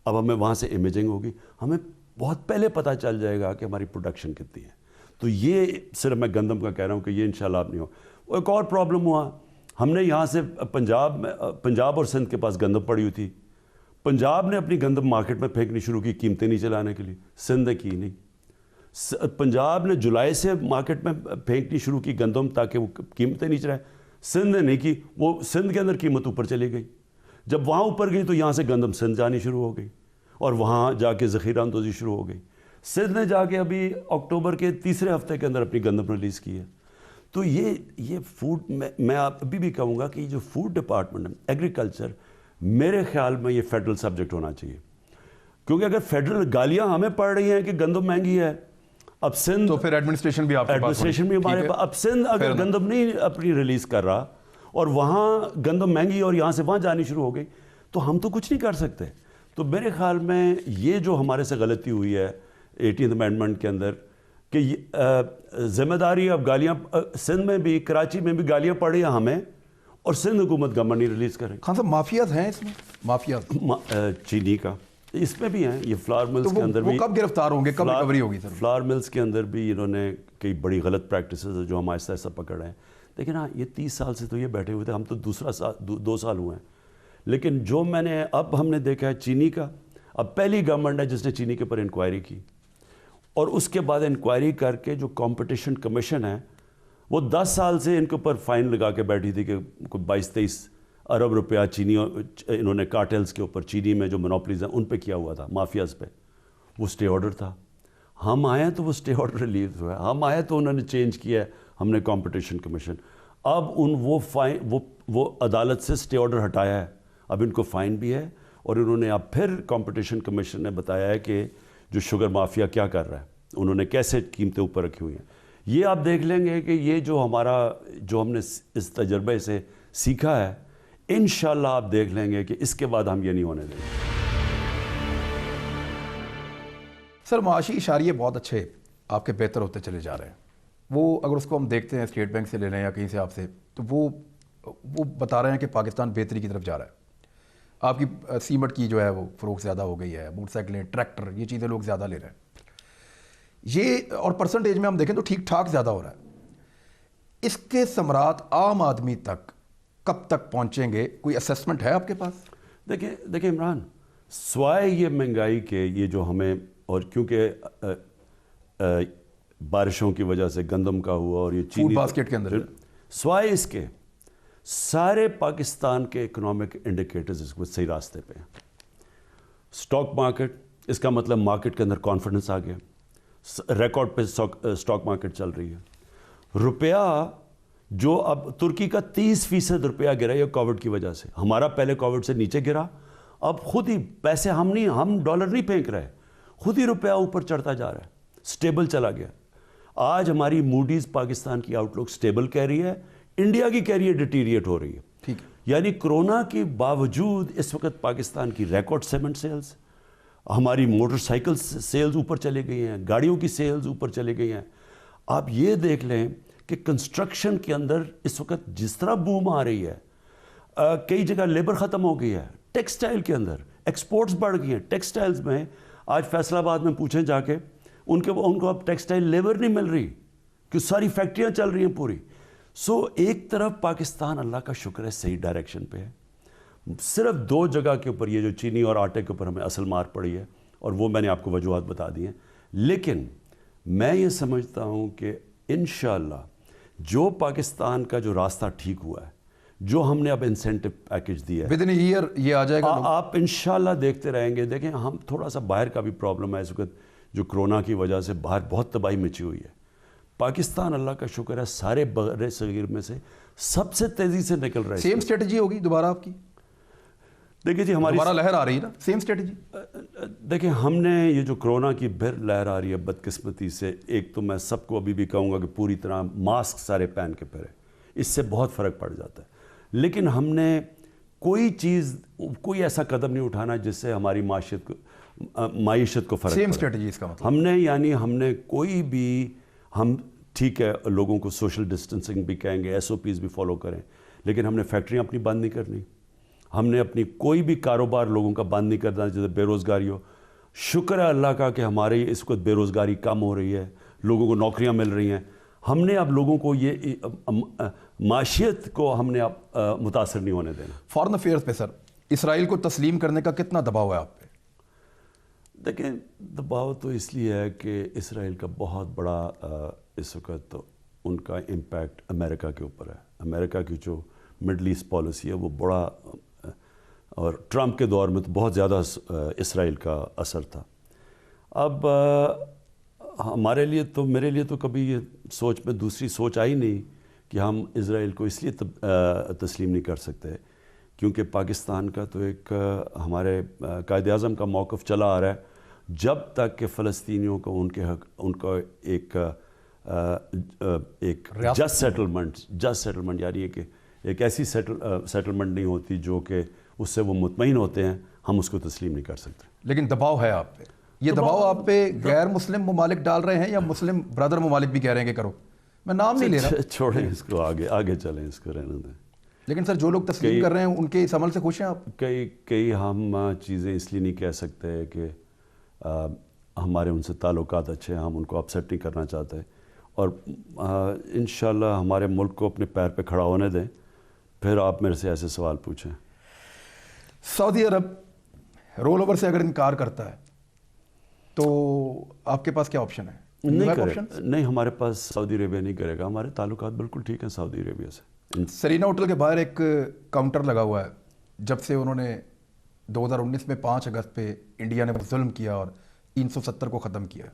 B: اب ہمیں وہاں سے امیجنگ ہوگی، ہمیں بہت پہلے پتہ چل جائے گا کہ ہماری پروڈکشن کتنی ہے. تو یہ صرف میں گندم کا کہہ رہا ہوں کہ یہ انشاءاللہ اب نہیں ہو. ایک اور پرابلم ہوا، ہم نے یہاں سے پنجاب اور سندھ کے پاس گندم پڑی ہوئی تھی، پنجاب نے اپنی گندم مارکیٹ میں پھینکنی شروع کی قیمتیں نیچے لانے کے لیے، سندھ نے کی نہیں. پنجاب نے جولائی سے مارکیٹ میں پھینکنی شروع کی گندم تاکہ وہ قیمتیں نیچے رہیں، سندھ نے نہیں کی، وہ سندھ کے اندر قیمت اوپر چلی گئی. جب وہاں اوپر گئی تو یہاں سے گندم سندھ جانی شروع ہو گئی اور وہاں جا کے ذخیرہ اندوزی شروع ہو گئی. سندھ نے جا کے ابھی اکتوبر کے تیسرے ہفتے کے اندر اپنی گندم ریلیز کی ہے. تو یہ فوڈ میں ابھی بھی کہوں گا کہ جو فوڈ ڈپارٹمنٹ ہے ایگریکلچر، میرے خیال میں یہ فیڈرل سبجیکٹ ہونا چاہیے، کیونکہ اگر فیڈرل گالیاں ہمیں پڑ رہی ہیں کہ گندم مہنگی ہے، اب سندھ
A: تو پھر ایڈمنسٹریشن بھی آپ کے پاس،
B: ایڈمنسٹریشن بھی ہمارے پاس، اب سندھ اگر گندم نہیں اپنی ریلیز کر رہا اور وہاں گندم مہنگی اور یہاں سے وہاں جانی شروع ہو گئی تو ہم تو کچھ نہیں کر سکتے. تو میرے خیال میں یہ جو ہمارے سے غلطی ہوئی ہے 18th امینڈمنٹ کے اندر کہ ذمہ داری اب گالیاں سندھ میں بھی، کراچی میں بھی گالیاں پڑی ہیں ہمیں، اور سندھ حکومت گمر نہیں ریلیز کرے.
A: خان صاحب مافیاز ہیں اس میں، مافیاز
B: چینی کا اس میں بھی ہیں، یہ فلاور ملز کے اندر بھی.
A: کب گرفتار ہوں گے، کب ریکوری ہوگی سر؟
B: فلاور ملز کے اندر بھی انہوں نے کئی بڑی غلط پریکٹسز جو ہم آہستہ آہستہ پکڑ رہے ہیں. لیکن ہاں یہ 30 سال سے تو یہ بیٹھے ہوئے تھے، ہم تو 2 سال ہوئے ہیں. لیکن جو اب ہم نے دیکھا ہے چینی کا، اب پہلی گورنمنٹ ہے جس نے چینی کے اوپر انکوائری کی، اور اس کے بعد انکوائری کر کے جو کمپٹیشن کمیشن ہے وہ 10 سال سے ان کے اوپر فائن لگا کے بیٹھی تھی کہ 22-23 ارب روپیہ چینی انہوں نے کارٹلز کے اوپر، چینی میں جو مونوپلیز ہیں ان پہ کیا ہوا تھا، مافیاز پہ. وہ سٹے آرڈر تھا، ہم آئے تو وہ سٹے آرڈر ریلیز ہوا ہے، ہم آئے تو انہوں نے چینج کیا ہے، ہم نے کمپٹیشن کمیشن اب وہ عدالت سے سٹے آرڈر ہٹایا ہے، اب ان کو فائن بھی ہے، اور انہوں نے اب پھر کمپٹیشن کمیشن نے بتایا ہے کہ جو شوگر مافیا کیا کر رہا ہے، انہوں نے کیسے قیمتیں اوپر رکھی ہوئی ہیں. یہ آپ دیکھ لیں گے کہ یہ جو ہم نے اس تجربے سے سیکھا ہے، انشاءاللہ آپ دیکھ لیں گے کہ اس کے بعد ہم یہ نہیں ہونے دیں گے.
A: سر معاشی اشاریے بہت اچھے آپ کے بہتر ہوتے چلے جا رہے ہیں، وہ اگر اس کو ہم دیکھتے ہیں اسٹیٹ بینک سے لے لیں یا کہیں سے آپ سے، تو وہ بتا رہے ہیں کہ پاکستان بہتری کی طرف جا رہا ہے. آپ کی سیمٹ کی جو ہے وہ فروخت زیادہ ہو گئی ہے، موٹر سائیکلیں، ٹریکٹر، یہ چیزیں لوگ زیادہ لے رہے ہیں. یہ اور پرسنٹیج میں ہم دیکھیں تو ٹھیک ٹھاک زیادہ ہو رہا ہے. اس کے ثمرات عام آدمی تک کب تک پہنچیں گے؟ کوئی اسیسمنٹ ہے آپ کے پاس؟
B: دیکھیں عمران، سوائے یہ مہنگائی کے، یہ جو ہمیں، اور کیونکہ بارشوں کی وجہ سے گندم کا ہوا اور یہ چینی
A: فوڈ باسکٹ کے اندر،
B: سوائے اس کے سارے پاکستان کے اکنامک انڈیکیٹرز اس کو صحیح راستے پہ ہیں. سٹاک مارکیٹ، اس کا مطلب مارکیٹ کے اندر کانفیڈنس آ گیا، ریکارڈ پہ سٹاک مارکیٹ چل رہی ہے. روپیہ جو اب ترکی کا 30% روپیہ گرا یہ کووڈ کی وجہ سے، ہمارا پہلے کووڈ سے نیچے گرا، اب خود ہی پیسے ہم ڈالر نہیں پھینک رہے، خود ہی روپیہ اوپر چڑھتا جا رہا ہے، سٹیبل چلا گیا. آج ہماری موڈیز پاکستان کی آؤٹ لک سٹیبل کہہ رہی ہے، انڈیا کی کہہ رہی ہے ڈیٹیریٹ ہو رہی ہے.
A: ٹھیک ہے،
B: یعنی کرونا کے باوجود اس وقت پاکستان کی ریکارڈ سیمنٹ سیلز، ہماری موٹر سائیکل سیلز اوپر چلے گئی ہیں، گاڑیوں کی سیلز اوپر چلے گئی ہیں. آپ یہ دیکھ لیں کہ کنسٹرکشن کے اندر اس وقت جس طرح بوم آ رہی ہے، کئی جگہ لیبر ختم ہو گئی ہے. ٹیکسٹائل کے اندر ایکسپورٹس بڑھ گئی ہیں. ٹیکسٹائلز میں آج فیصل آباد میں پوچھیں جا کے، ان کو اب ٹیکسٹائل لیبر نہیں مل رہی. کہ ساری فیکٹریاں چل رہی ہیں پوری. سو ایک طرف پاکستان اللہ کا شکر ہے صحیح ڈائریکشن پہ ہے. صرف 2 جگہ کے اوپر یہ جو چینی اور آٹے کے اوپر ہمیں اصل مار پڑی ہے, اور وہ میں نے آپ کو وجوہات بتا دی ہیں. لیکن میں یہ سمجھتا ہوں کہ انشاءاللہ جو پاکستان کا جو راستہ ٹھیک ہوا ہے, جو ہم نے اب انسینٹو پیکج دیا ہے,
A: ود ان ایئر یہ آ جائے گا.
B: آپ انشاءاللہ دیکھتے رہیں گے. دیکھیں ہم تھوڑا سا باہر کا بھی پرابلم ہے اس وقت, جو کرونا کی وجہ سے باہر بہت تباہی مچی ہوئی ہے. پاکستان اللہ کا شکر ہے سارے بر صغیر میں سے سب سے تیزی سے نکل رہا ہے.
A: سیم اسٹریٹجی ہوگی دوبارہ آپ کی؟
B: دیکھیے جی ہماری
A: دوبارہ لہر آ رہی ہے نا, سیم اسٹریٹجی.
B: دیکھیں ہم نے یہ جو کرونا کی پھر لہر آ رہی ہے بدقسمتی سے, ایک تو میں سب کو ابھی بھی کہوں گا کہ پوری طرح ماسک سارے پہن کے پھریں, اس سے بہت فرق پڑ جاتا ہے. لیکن ہم نے کوئی ایسا قدم نہیں اٹھانا جس سے ہماری معیشت کو فرق پڑے.
A: سیم اسٹریٹجی اس کا مطلب
B: ہم نے کوئی بھی, ہم ٹھیک ہے لوگوں کو سوشل ڈسٹنسنگ بھی کہیں گے, SOPs بھی فالو کریں, لیکن ہم نے فیکٹریاں اپنی بند نہیں کرنی. ہم نے اپنی کوئی بھی کاروبار لوگوں کا بند نہیں کرنا. جیسے بے روزگاری ہو, شکر ہے اللہ کا کہ ہمارے اس وقت بے روزگاری کم ہو رہی ہے, لوگوں کو نوکریاں مل رہی ہیں. ہم نے اب لوگوں کو یہ معاشیت کو ہم نے اب متاثر نہیں ہونے دینا.
A: فارن افیئرس پہ سر, اسرائیل کو تسلیم کرنے کا کتنا دباؤ ہے آپ پہ؟
B: دیکھیں دباؤ تو اس لیے ہے کہ اسرائیل کا بہت بڑا اس وقت ان کا امپیکٹ امریکہ کے اوپر ہے. امریکہ کی جو مڈل ایسٹ پالیسی ہے وہ بڑا, اور ٹرمپ کے دور میں تو بہت زیادہ اسرائیل کا اثر تھا. اب ہمارے لیے تو, میرے لیے تو کبھی یہ سوچ میں دوسری سوچ آئی نہیں کہ ہم اسرائیل کو اس لیے تسلیم نہیں کر سکتے کیونکہ پاکستان کا تو ایک ہمارے قائد اعظم کا موقف چلا آ رہا ہے, جب تک کہ فلسطینیوں کو ان کے حق, ان کا ایک جسٹ سیٹلمنٹ یعنی کہ ایک ایسی سیٹلمنٹ نہیں ہوتی جو کہ اس سے وہ مطمئن ہوتے ہیں, ہم اس کو تسلیم نہیں کر سکتے.
A: لیکن دباؤ ہے آپ پہ. یہ دباؤ آپ پہ غیر مسلم ممالک ڈال رہے ہیں یا مسلم برادر ممالک بھی کہہ رہے ہیں کہ کرو؟ میں نام نہیں لے رہا,
B: چھوڑیں اس کو, آگے چلیں, اس کو رہنے دیں.
A: لیکن سر جو لوگ تسلیم کر رہے ہیں ان کے اس عمل سے خوش ہیں آپ؟
B: کئی ہم چیزیں اس لیے نہیں کہہ سکتے کہ ہمارے ان سے تعلقات اچھے ہیں, ہم ان کو اپسیٹ نہیں کرنا چاہتے, اور انشاءاللہ ہمارے ملک کو اپنے پیر پہ کھڑا ہونے دیں, پھر آپ میرے سے ایسے سوال پوچھیں.
A: سعودی عرب رول اوور سے اگر انکار کرتا ہے تو آپ کے پاس کیا آپشن ہے؟
B: نہیں, ہمارے پاس سعودی عربیہ نہیں کرے گا. ہمارے تعلقات بالکل ٹھیک ہیں سعودی عربیہ سے.
A: سرینا ہوٹل کے باہر ایک کاؤنٹر لگا ہوا ہے, جب سے انہوں نے 2019 میں 5 اگست پہ انڈیا نے ظلم کیا اور 370 کو ختم کیا.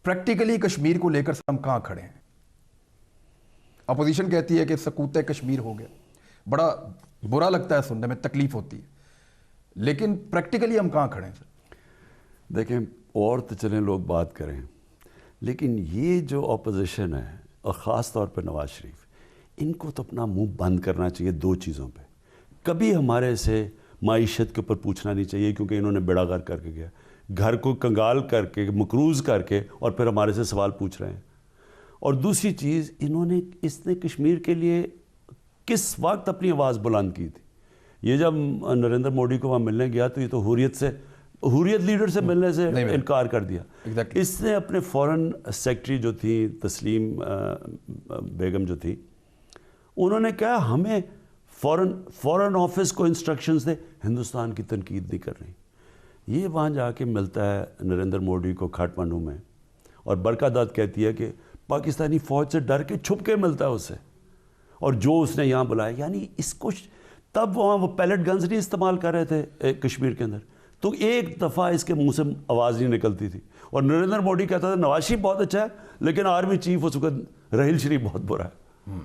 A: پریکٹیکلی کشمیر کو لے کر ہم کہاں کھڑے ہیں؟ اپوزیشن کہتی ہے کہ سقوط کشمیر ہو گیا. بڑا برا لگتا ہے سننے میں, تکلیف ہوتی ہے, لیکن پریکٹیکلی ہم کہاں کھڑے ہیں سر؟
B: دیکھیں اور تو چلیں لوگ بات کریں, لیکن یہ جو اپوزیشن ہے اور خاص طور پہ نواز شریف, ان کو تو اپنا منہ بند کرنا چاہیے 2 چیزوں پہ. کبھی ہمارے سے معیشت کے اوپر پوچھنا نہیں چاہیے کیونکہ انہوں نے بیڑا غرق کر کے گیا, گھر کو کنگال کر کے, مقروض کر کے, اور پھر ہمارے سے سوال پوچھ رہے ہیں. اور دوسری چیز, اس نے کشمیر کے لیے کس وقت اپنی آواز بلند کی تھی؟ یہ جب نریندر مودی کو وہاں ملنے گیا تو یہ تو حریت لیڈر سے ملنے سے انکار کر دیا. اس نے اپنے فورن سیکٹری جو تھی تسلیم بیگم جو تھی, انہوں نے کہا ہمیں فورن آفس کو انسٹرکشنز دے, ہندوستان کی تنقید نہیں کر رہی. یہ وہاں جا کے ملتا ہے نریندر مودی کو کھاٹمانڈو میں, اور برکات کہتی ہے کہ پاکستانی فوج سے ڈر کے چھپ کے ملتا ہے اس سے, اور جو اس نے یہاں بلایا, یعنی اس کو تب وہاں وہ پیلٹ گنز نہیں استعمال کر رہے تھے کشمیر کے اندر, تو ایک دفعہ اس کے منہ سے آواز نہیں نکلتی تھی. اور نریندر مودی کہتا تھا نواز شریف بہت اچھا ہے لیکن آرمی چیف اس وقت راحیل شریف بہت برا ہے.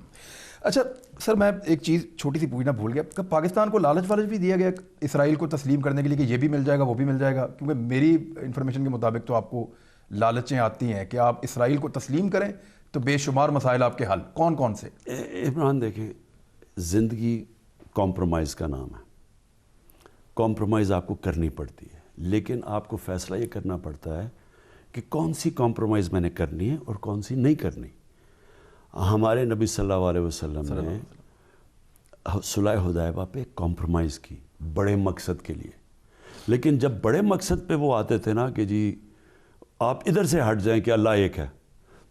A: اچھا سر, میں ایک چیز چھوٹی سی پوچھنا بھول گیا کہ پاکستان کو لالچ بھی دیا گیا اسرائیل کو تسلیم کرنے کے لیے کہ یہ بھی مل جائے گا وہ بھی مل جائے گا؟ کیونکہ میری انفارمیشن کے مطابق تو آپ کو لالچیں آتی ہیں کہ آپ اسرائیل کو تسلیم کریں تو بے شمار مسائل آپ کے حل. کون سے؟
B: عمران دیکھیں, زندگی کمپرومائز کا نام ہے. کمپرومائز آپ کو کرنی پڑتی ہے, لیکن آپ کو فیصلہ یہ کرنا پڑتا ہے کہ کون سی کمپرومائز میں نے کرنی ہے اور کون سی نہیں کرنی. ہمارے نبی صلی اللہ علیہ وسلم نے صلح حدیبیہ پہ کمپرومائز کی بڑے مقصد کے لیے, لیکن جب بڑے مقصد پہ وہ آتے تھے نا کہ جی آپ ادھر سے ہٹ جائیں کہ اللہ ایک ہے,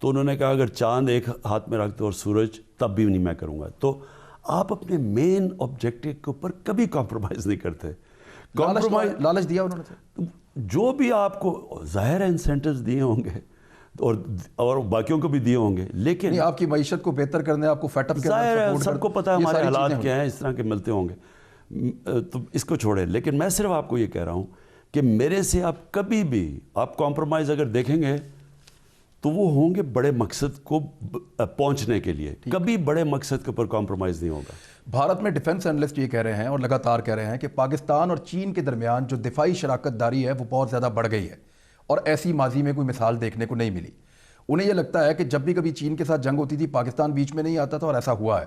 B: تو انہوں نے کہا اگر چاند ایک ہاتھ میں رکھ دو اور سورج تب بھی نہیں میں کروں گا. تو آپ اپنے مین آبجیکٹو کے اوپر کبھی کمپرومائز نہیں کرتے.
A: لالچ دیا انہوں نے,
B: جو بھی آپ کو ظاہر ہے انسینٹیوز دیے ہوں گے اور باقیوں کو بھی دیے ہوں گے, لیکن
A: آپ کی معیشت کو بہتر کرنے, آپ کو فیٹ اپ کرنے,
B: ظاہر ہے سب کو پتہ ہے ہمارے حالات کیا ہیں, اس طرح کے ملتے ہوں گے, تو اس کو چھوڑیں. لیکن میں صرف آپ کو یہ کہہ رہا ہوں کہ میرے سے آپ کبھی بھی آپ کمپرومائز اگر دیکھیں گے تو وہ ہوں گے بڑے مقصد کو پہنچنے کے لیے, کبھی بڑے مقصد کے اوپر کمپرومائز نہیں ہوگا.
A: بھارت میں ڈیفنس اینالسٹ یہ کہہ رہے ہیں اور لگاتار کہہ رہے ہیں کہ پاکستان اور چین کے درمیان جو دفاعی شراکت داری ہے وہ بہت زیادہ بڑھ گئی ہے, اور ایسی ماضی میں کوئی مثال دیکھنے کو نہیں ملی. انہیں یہ لگتا ہے کہ جب بھی کبھی چین کے ساتھ جنگ ہوتی تھی پاکستان بیچ میں نہیں آتا تھا, اور ایسا ہوا ہے,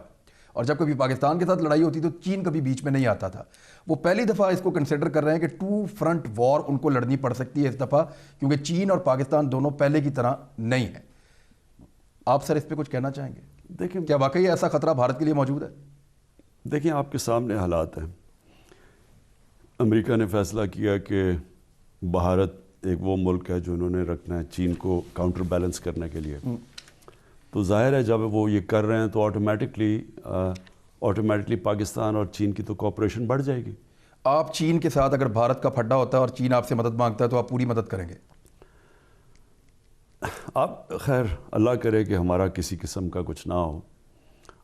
A: اور جب کبھی پاکستان کے ساتھ لڑائی ہوتی تو چین کبھی بیچ میں نہیں آتا تھا. وہ پہلی دفعہ اس کو کنسیڈر کر رہے ہیں کہ 2 فرنٹ وار ان کو لڑنی پڑ سکتی ہے اس دفعہ, کیونکہ چین اور پاکستان دونوں پہلے کی طرح نہیں ہیں. آپ سر اس پہ کچھ کہنا چاہیں گے؟
B: دیکھیں
A: کیا واقعی ایسا خطرہ بھارت کے لیے موجود ہے؟
B: دیکھیں آپ کے سامنے حالات ہیں. امریکہ نے فیصلہ کیا کہ بھارت ایک وہ ملک ہے جو انہوں نے رکھنا ہے چین کو کاؤنٹر بیلنس کرنے کے لیے. تو ظاہر ہے جب وہ یہ کر رہے ہیں تو آٹومیٹکلی پاکستان اور چین کی تو کوآپریشن بڑھ جائے گی.
A: آپ چین کے ساتھ اگر بھارت کا پھڈا ہوتا ہے اور چین آپ سے مدد مانگتا ہے تو آپ پوری مدد کریں گے؟
B: آپ خیر اللہ کرے کہ ہمارا کسی قسم کا کچھ نہ ہو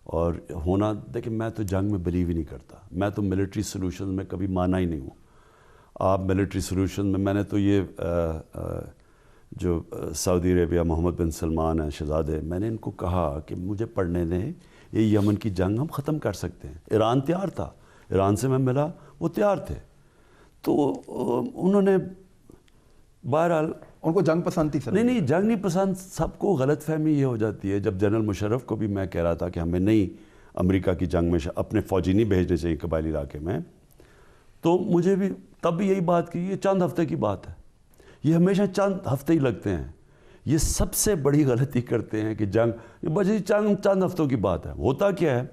B: اور ہونا. دیکھیں میں تو جنگ میں بلیو ہی نہیں کرتا, میں تو ملٹری سلوشن میں کبھی مانا ہی نہیں ہوں. آپ ملٹری سلوشن میں نے تو یہ جو سعودی عربیہ محمد بن سلمان ہیں شہزادے, میں نے ان کو کہا کہ مجھے پڑھنے دیں, یہ یمن کی جنگ ہم ختم کر سکتے ہیں. ایران تیار تھا, ایران سے میں ملا, وہ تیار تھے. تو انہوں نے بہرحال
A: ان کو جنگ پسند تھی سر؟
B: نہیں جنگ نہیں پسند. سب کو غلط فہمی یہ ہو جاتی ہے. جب جنرل مشرف کو بھی میں کہہ رہا تھا کہ ہمیں نہیں امریکہ کی جنگ میں اپنے فوجی نہیں بھیجنے چاہیے قبائلی علاقے میں, تو مجھے بھی تب بھی یہی بات کی یہ چند ہفتے کی بات ہے, یہ ہمیشہ چند ہفتے ہی لگتے ہیں. یہ سب سے بڑی غلطی کرتے ہیں کہ جنگ بجے چند ہفتوں کی بات ہے. ہوتا کیا ہے,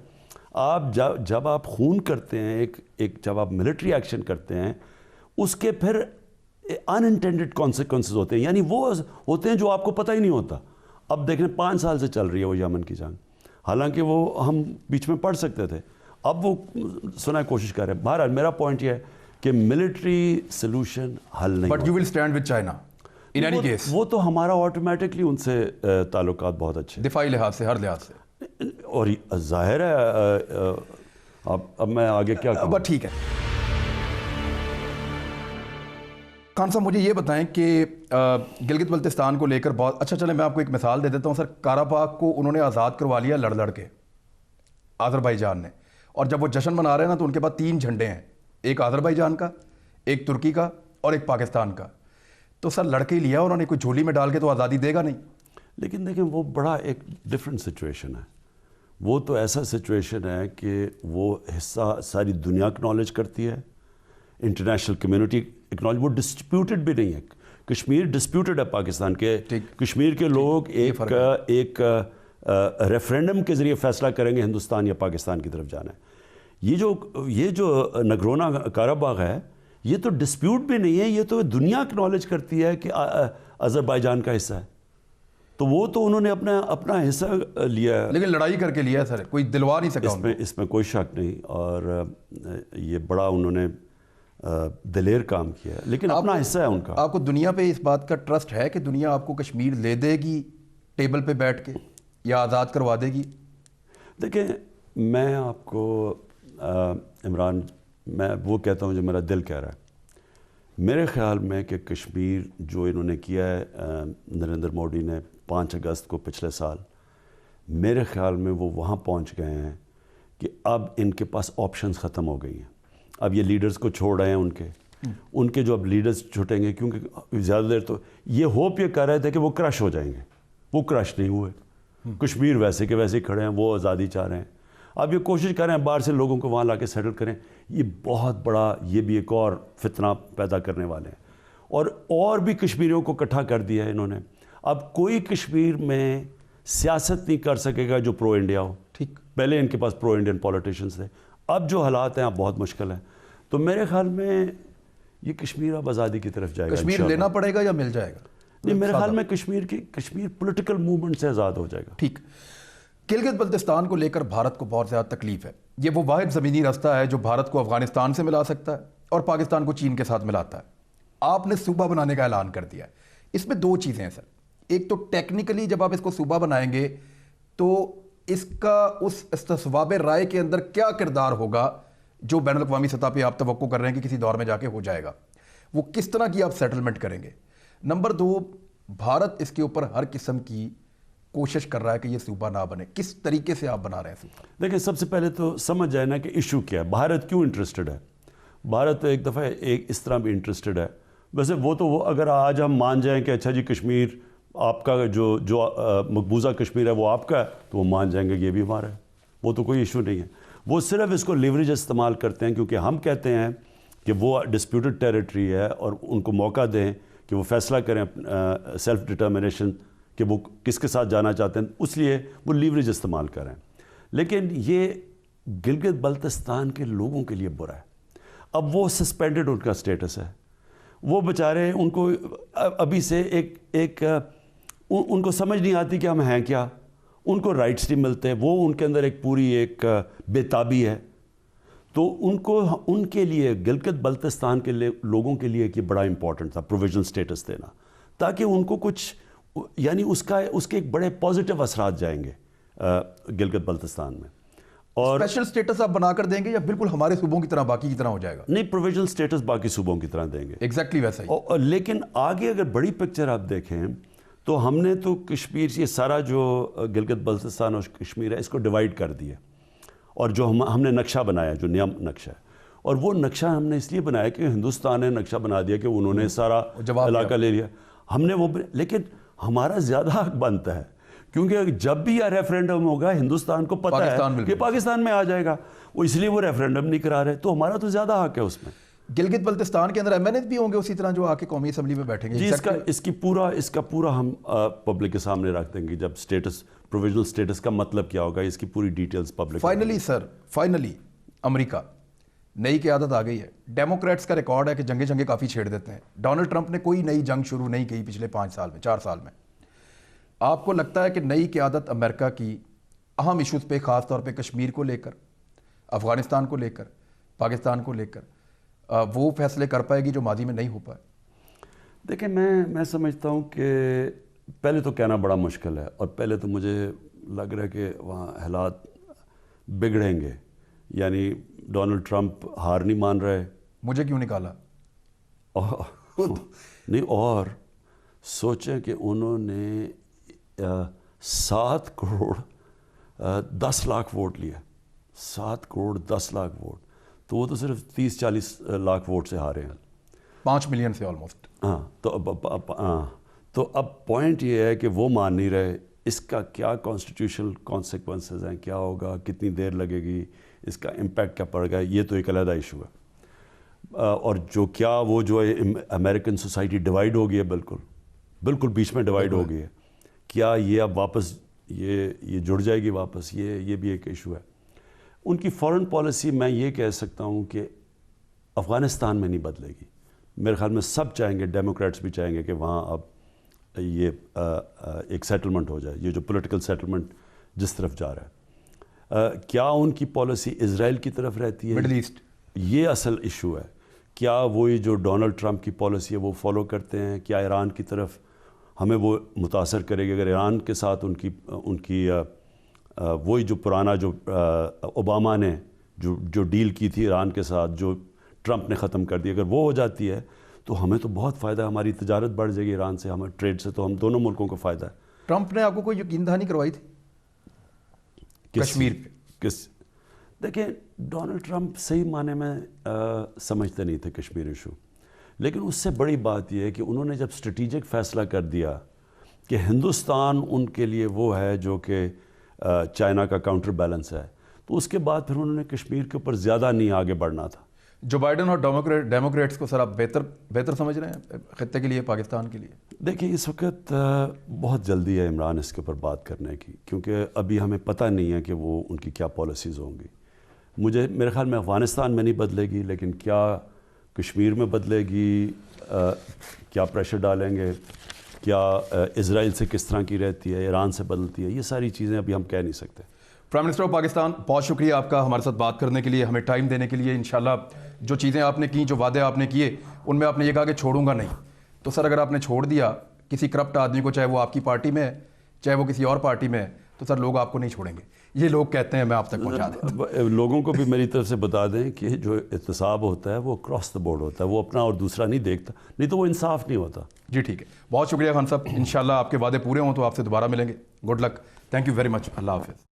B: آپ جب آپ خون کرتے ہیں, جب آپ ملٹری ایکشن کرتے ہیں, اس کے پھر انانٹینڈڈ کانسیکوینسز ہوتے ہیں, یعنی وہ ہوتے ہیں جو آپ کو پتہ ہی نہیں ہوتا. اب دیکھیں 5 سال سے چل رہی ہے وہ یمن کی جنگ, حالانکہ وہ ہم بیچ میں پڑھ سکتے تھے. اب وہ سنائے کوشش کر رہے ہیں. بہرحال میرا پوائنٹ یہ ہے کہ ملٹری سلوشن حل نہیں.
A: But you will stand with China in any case.
B: وہ تو ہمارا آٹومیٹکلی ان سے تعلقات بہت اچھے,
A: دفاعی لحاظ سے, ہر لحاظ سے.
B: اور ظاہر ہے اب میں آگے کیا کہوں.
A: بٹ ٹھیک ہے خان صاحب, مجھے یہ بتائیں کہ گلگت بلتستان کو لے کر بہت اچھا, چلیں میں آپ کو ایک مثال دے دیتا ہوں سر. قراباغ کو انہوں نے آزاد کروا لیا لڑ کے آذربائیجان نے, اور جب وہ جشن منا رہے ہیں نا تو ان کے پاس 3 جھنڈے ہیں, ایک آذربائیجان کا, ایک ترکی کا اور ایک پاکستان کا. تو سر لڑکے ہی لیا انہوں نے, کوئی جھولی میں ڈال کے تو آزادی دے گا نہیں.
B: لیکن دیکھیں وہ بڑا ایک ڈفرینٹ سچویشن ہے. وہ تو ایسا سچویشن ہے کہ وہ حصہ ساری دنیا اکنالج کرتی ہے, انٹرنیشنل کمیونٹی اکنالج, وہ ڈسپیوٹڈ بھی نہیں ہے. کشمیر ڈسپیوٹڈ ہے پاکستان کے. کشمیر کے لوگ ایک ریفرینڈم کے ذریعے فیصلہ کریں گے ہندوستان یا پاکستان کی طرف جانا ہے. یہ جو نگرونا قراباغ ہے یہ تو ڈسپیوٹ بھی نہیں ہے, یہ تو دنیا اکنالج کرتی ہے کہ آذربائیجان کا حصہ ہے. تو وہ تو انہوں نے اپنا حصہ لیا ہے,
A: لیکن لڑائی کر کے لیا ہے سر, کوئی دلوا نہیں سکا.
B: اس میں کوئی شک نہیں, اور یہ بڑا انہوں نے دلیر کام کیا ہے, لیکن اپنا حصہ ہے ان کا.
A: آپ کو دنیا پہ اس بات کا ٹرسٹ ہے کہ دنیا آپ کو کشمیر لے دے گی ٹیبل پہ بیٹھ کے, یا آزاد کروا دے گی؟
B: دیکھیں میں آپ کو عمران, میں وہ کہتا ہوں جو میرا دل کہہ رہا ہے. میرے خیال میں کہ کشمیر جو انہوں نے کیا ہے نریندر مودی نے 5 اگست کو پچھلے سال, میرے خیال میں وہ وہاں پہنچ گئے ہیں کہ اب ان کے پاس آپشنز ختم ہو گئی ہیں. اب یہ لیڈرز کو چھوڑ رہے ہیں, ان کے جو اب لیڈرز چھوٹیں گے, کیونکہ زیادہ دیر تو یہ ہوپ یہ کر رہے تھے کہ وہ کرش ہو جائیں گے, وہ کرش نہیں ہوئے. کشمیر ویسے کے ویسے ہی کھڑے ہیں, وہ آزادی چاہ رہے ہیں. اب یہ کوشش کر رہے ہیں باہر سے لوگوں کو وہاں لا کے سیٹل کریں. یہ بہت بڑا, یہ بھی ایک اور فتنہ پیدا کرنے والے ہیں, اور بھی کشمیریوں کو اکٹھا کر دیا ہے انہوں نے. اب کوئی کشمیر میں سیاست نہیں کر سکے گا جو پرو انڈیا ہو. ٹھیک, پہلے ان کے پاس پرو انڈین پولیٹیشنز تھے, اب جو حالات ہیں اب بہت مشکل ہیں. تو میرے خیال میں یہ کشمیر اب آزادی کی طرف جائے گا.
A: کشمیر لینا پڑے گا یا مل جائے گا؟
B: نہیں میرے خیال میں کشمیر پولیٹیکل موومنٹ سے آزاد ہو جائے گا.
A: ٹھیک. گلگت بلتستان کو لے کر بھارت کو بہت زیادہ تکلیف ہے. یہ وہ واحد زمینی راستہ ہے جو بھارت کو افغانستان سے ملا سکتا ہے اور پاکستان کو چین کے ساتھ ملاتا ہے. آپ نے صوبہ بنانے کا اعلان کر دیا ہے. اس میں دو چیزیں ہیں سر. ایک تو ٹیکنیکلی جب آپ اس کو صوبہ بنائیں گے تو اس کا اس استصواب رائے کے اندر کیا کردار ہوگا جو بین الاقوامی سطح پہ آپ توقع کر رہے ہیں کہ کسی دور میں جا کے ہو جائے گا, وہ کس طرح کی آپ سیٹلمنٹ کریں گے؟ نمبر دو, بھارت اس کے اوپر ہر قسم کی کوشش کر رہا ہے کہ یہ صوبہ نہ بنے. کس طریقے سے آپ بنا رہے ہیں صوبہ؟
B: دیکھیں سب سے پہلے تو سمجھ جائے نا کہ ایشو کیا ہے, بھارت کیوں انٹرسٹڈ ہے. بھارت ایک دفعہ ایک اس طرح بھی انٹرسٹڈ ہے. ویسے وہ اگر آج ہم مان جائیں کہ اچھا جی کشمیر آپ کا جو مقبوضہ کشمیر ہے وہ آپ کا ہے, تو وہ مان جائیں گے یہ بھی ہمارا ہے, وہ تو کوئی ایشو نہیں ہے. وہ صرف اس کو لیوریج استعمال کرتے ہیں کیونکہ ہم کہتے ہیں کہ وہ ڈسپیوٹڈ ٹیریٹری ہے اور ان کو موقع دیں کہ وہ فیصلہ کریں سیلف ڈٹرمنیشن کہ وہ کس کے ساتھ جانا چاہتے ہیں, اس لیے وہ لیوریج استعمال کریں. لیکن یہ گلگت بلتستان کے لوگوں کے لیے برا ہے. اب وہ سسپینڈڈ ان کا سٹیٹس ہے, وہ بیچارے ان کو ابھی سے ان کو سمجھ نہیں آتی کہ ہم ہیں کیا, ان کو رائٹس نہیں ملتے, وہ ان کے اندر ایک پوری ایک بے تابی ہے. تو ان کے لیے گلگت بلتستان کے لوگوں کے لیے کہ بڑا امپورٹنٹ تھا پروویژنل سٹیٹس دینا, تاکہ ان کو کچھ یعنی اس کے ایک بڑے پازیٹیو اثرات جائیں گے گلگت بلتستان میں. اور
A: اسپیشل سٹیٹس آپ بنا کر دیں گے یا بالکل ہمارے صوبوں کی طرح باقی کی طرح ہو جائے گا؟
B: نہیں, پروویژنل سٹیٹس باقی صوبوں کی طرح دیں گے
A: ایگزیکٹلی ویسا ہی.
B: لیکن آگے اگر بڑی پکچر آپ دیکھیں تو ہم نے تو کشمیر یہ سارا جو گلگت بلتستان اور کشمیر ہے اس کو ڈیوائیڈ کر دیا, اور جو ہم نے نقشہ بنایا جو نیا نقشہ ہے, اور وہ نقشہ ہم نے اس لیے بنایا کہ ہندوستان نے نقشہ بنا دیا کہ انہوں نے سارا علاقہ لے لیا, ہم نے وہ, لیکن ہمارا زیادہ حق بنتا ہے کیونکہ جب بھی یہ ریفرینڈم ہوگا ہندوستان کو پتہ ہے کہ پاکستان میں آ جائے گا, وہ اس لیے وہ ریفرینڈم نہیں کرا رہے, تو ہمارا تو زیادہ حق ہے اس میں.
A: گلگت بلتستان کے اندر ایم این ایز بھی ہوں گے اسی طرح جو آ کے قومی اسمبلی میں بیٹھیں گے؟
B: جی, اس کا پورا ہم پبلک کے سامنے رکھ دیں گے جب سٹیٹس پروویژنل سٹیٹس کا مطلب کیا ہوگا, اس کی پوری ڈیٹیلز پبلک.
A: فائنلی امریکہ نئی قیادت آ گئی ہے. ڈیموکریٹس کا ریکارڈ ہے کہ جنگیں کافی چھیڑ دیتے ہیں. ڈونلڈ ٹرمپ نے کوئی نئی جنگ شروع نہیں کی پچھلے 4 سال میں. آپ کو لگتا ہے کہ نئی قیادت امریکہ کی اہم ایشوز پہ, خاص طور پہ کشمیر کو لے کر, افغانستان کو لے کر, پاکستان کو لے کر, وہ فیصلے کر پائے گی جو ماضی میں نہیں ہو پائے؟
B: دیکھیں میں سمجھتا ہوں کہ پہلے تو کہنا بڑا مشکل ہے, اور پہلے تو مجھے لگ رہا ہے کہ وہاں حالات بگڑیں گے. یعنی ڈونلڈ ٹرمپ ہار نہیں مان رہے.
A: مجھے کیوں نکالا؟
B: نہیں, اور سوچیں کہ انہوں نے 7 کروڑ 10 لاکھ ووٹ لیا, 7 کروڑ 10 لاکھ ووٹ, تو وہ تو صرف 30-40 لاکھ ووٹ سے ہارے ہیں,
A: 5 ملین سے آلموسٹ.
B: ہاں, تو اب پوائنٹ یہ ہے کہ وہ مان نہیں رہے. اس کا کیا کانسٹیٹیوشنل کانسیکوینسز ہیں, کیا ہوگا, کتنی دیر لگے گی, اس کا امپیکٹ کیا پڑے گا, یہ تو ایک علیحدہ ایشو ہے. اور وہ جو امریکن سوسائٹی ڈیوائیڈ ہو گئی ہے, بالکل بیچ میں ڈیوائیڈ ہو گئی ہے, کیا یہ اب واپس یہ جڑ جائے گی واپس, یہ بھی ایک ایشو ہے. ان کی فارن پالیسی میں یہ کہہ سکتا ہوں کہ افغانستان میں نہیں بدلے گی. میرے خیال میں سب چاہیں گے, ڈیموکریٹس بھی چاہیں گے کہ وہاں اب یہ ایک سیٹلمنٹ ہو جائے, یہ جو پولیٹیکل سیٹلمنٹ جس طرف جا رہا ہے. کیا ان کی پالیسی اسرائیل کی طرف رہتی ہے,
A: مڈل ایسٹ, یہ
B: اصل ایشو ہے. کیا وہی جو ڈونلڈ ٹرمپ کی پالیسی ہے وہ فالو کرتے ہیں, کیا ایران کی طرف ہمیں وہ متاثر کرے گی؟ اگر ایران کے ساتھ ان کی وہی جو پرانا جو اوباما نے جو ڈیل کی تھی ایران کے ساتھ, جو ٹرمپ نے ختم کر دی, اگر وہ ہو جاتی ہے تو ہمیں تو بہت فائدہ ہے, ہماری تجارت بڑھ جائے گی ایران سے, ہمیں ٹریڈ سے, تو ہم دونوں ملکوں کو فائدہ ہے.
A: ٹرمپ نے آپ کو کوئی یقین دہانی کروائی تھی کشمیر پہ؟
B: دیکھیں, ڈونلڈ ٹرمپ صحیح معنی میں سمجھتے نہیں تھے کشمیر ایشو, لیکن اس سے بڑی بات یہ ہے کہ انہوں نے جب اسٹریٹجک فیصلہ کر دیا کہ ہندوستان ان کے لیے وہ ہے جو کہ چائنا کا کاؤنٹر بیلنس ہے, تو اس کے بعد پھر انہوں نے کشمیر کے اوپر زیادہ نہیں آگے بڑھنا تھا.
A: جو بائیڈن اور ڈیموکریٹس کو سر آپ بہتر سمجھ رہے ہیں خطے کے لیے, پاکستان کے لیے؟
B: دیکھیں, اس وقت بہت جلدی ہے عمران اس کے اوپر بات کرنے کی, کیونکہ ابھی ہمیں پتہ نہیں ہے کہ وہ ان کی کیا پالیسیز ہوں گی. میرے خیال میں افغانستان میں نہیں بدلے گی, لیکن کیا کشمیر میں بدلے گی, کیا پریشر ڈالیں گے, کیا اسرائیل سے کس طرح کی رہتی ہے، ایران سے بدلتی ہے، یہ ساری چیزیں ابھی ہم کہہ نہیں سکتے.
A: پرائم منسٹر آف پاکستان، بہت شکریہ آپ کا ہمارے ساتھ بات کرنے کے لیے، ہمیں ٹائم دینے کے لیے. انشاءاللہ جو چیزیں آپ نے کی، جو وعدے آپ نے کیے، ان میں آپ نے یہ کہا کہ چھوڑوں گا نہیں. تو سر اگر آپ نے چھوڑ دیا کسی کرپٹ آدمی کو، چاہے وہ آپ کی پارٹی میں ہے چاہے وہ کسی اور پارٹی میں ہے، تو سر لوگ آپ کو نہیں چھوڑیں گے. یہ لوگ کہتے ہیں، میں آپ تک پہنچا دیں.
B: لوگوں کو بھی میری طرف سے بتا دیں کہ جو احتساب ہوتا ہے وہ اکراس دا بورڈ ہوتا ہے، وہ اپنا اور دوسرا نہیں دیکھتا، نہیں تو وہ انصاف نہیں ہوتا.
A: جی ٹھیک ہے، بہت شکریہ خان صاحب. انشاءاللہ آپ کے وعدے پورے ہوں تو آپ سے دوبارہ ملیں گے. Good luck. Thank you very much. اللہ حافظ.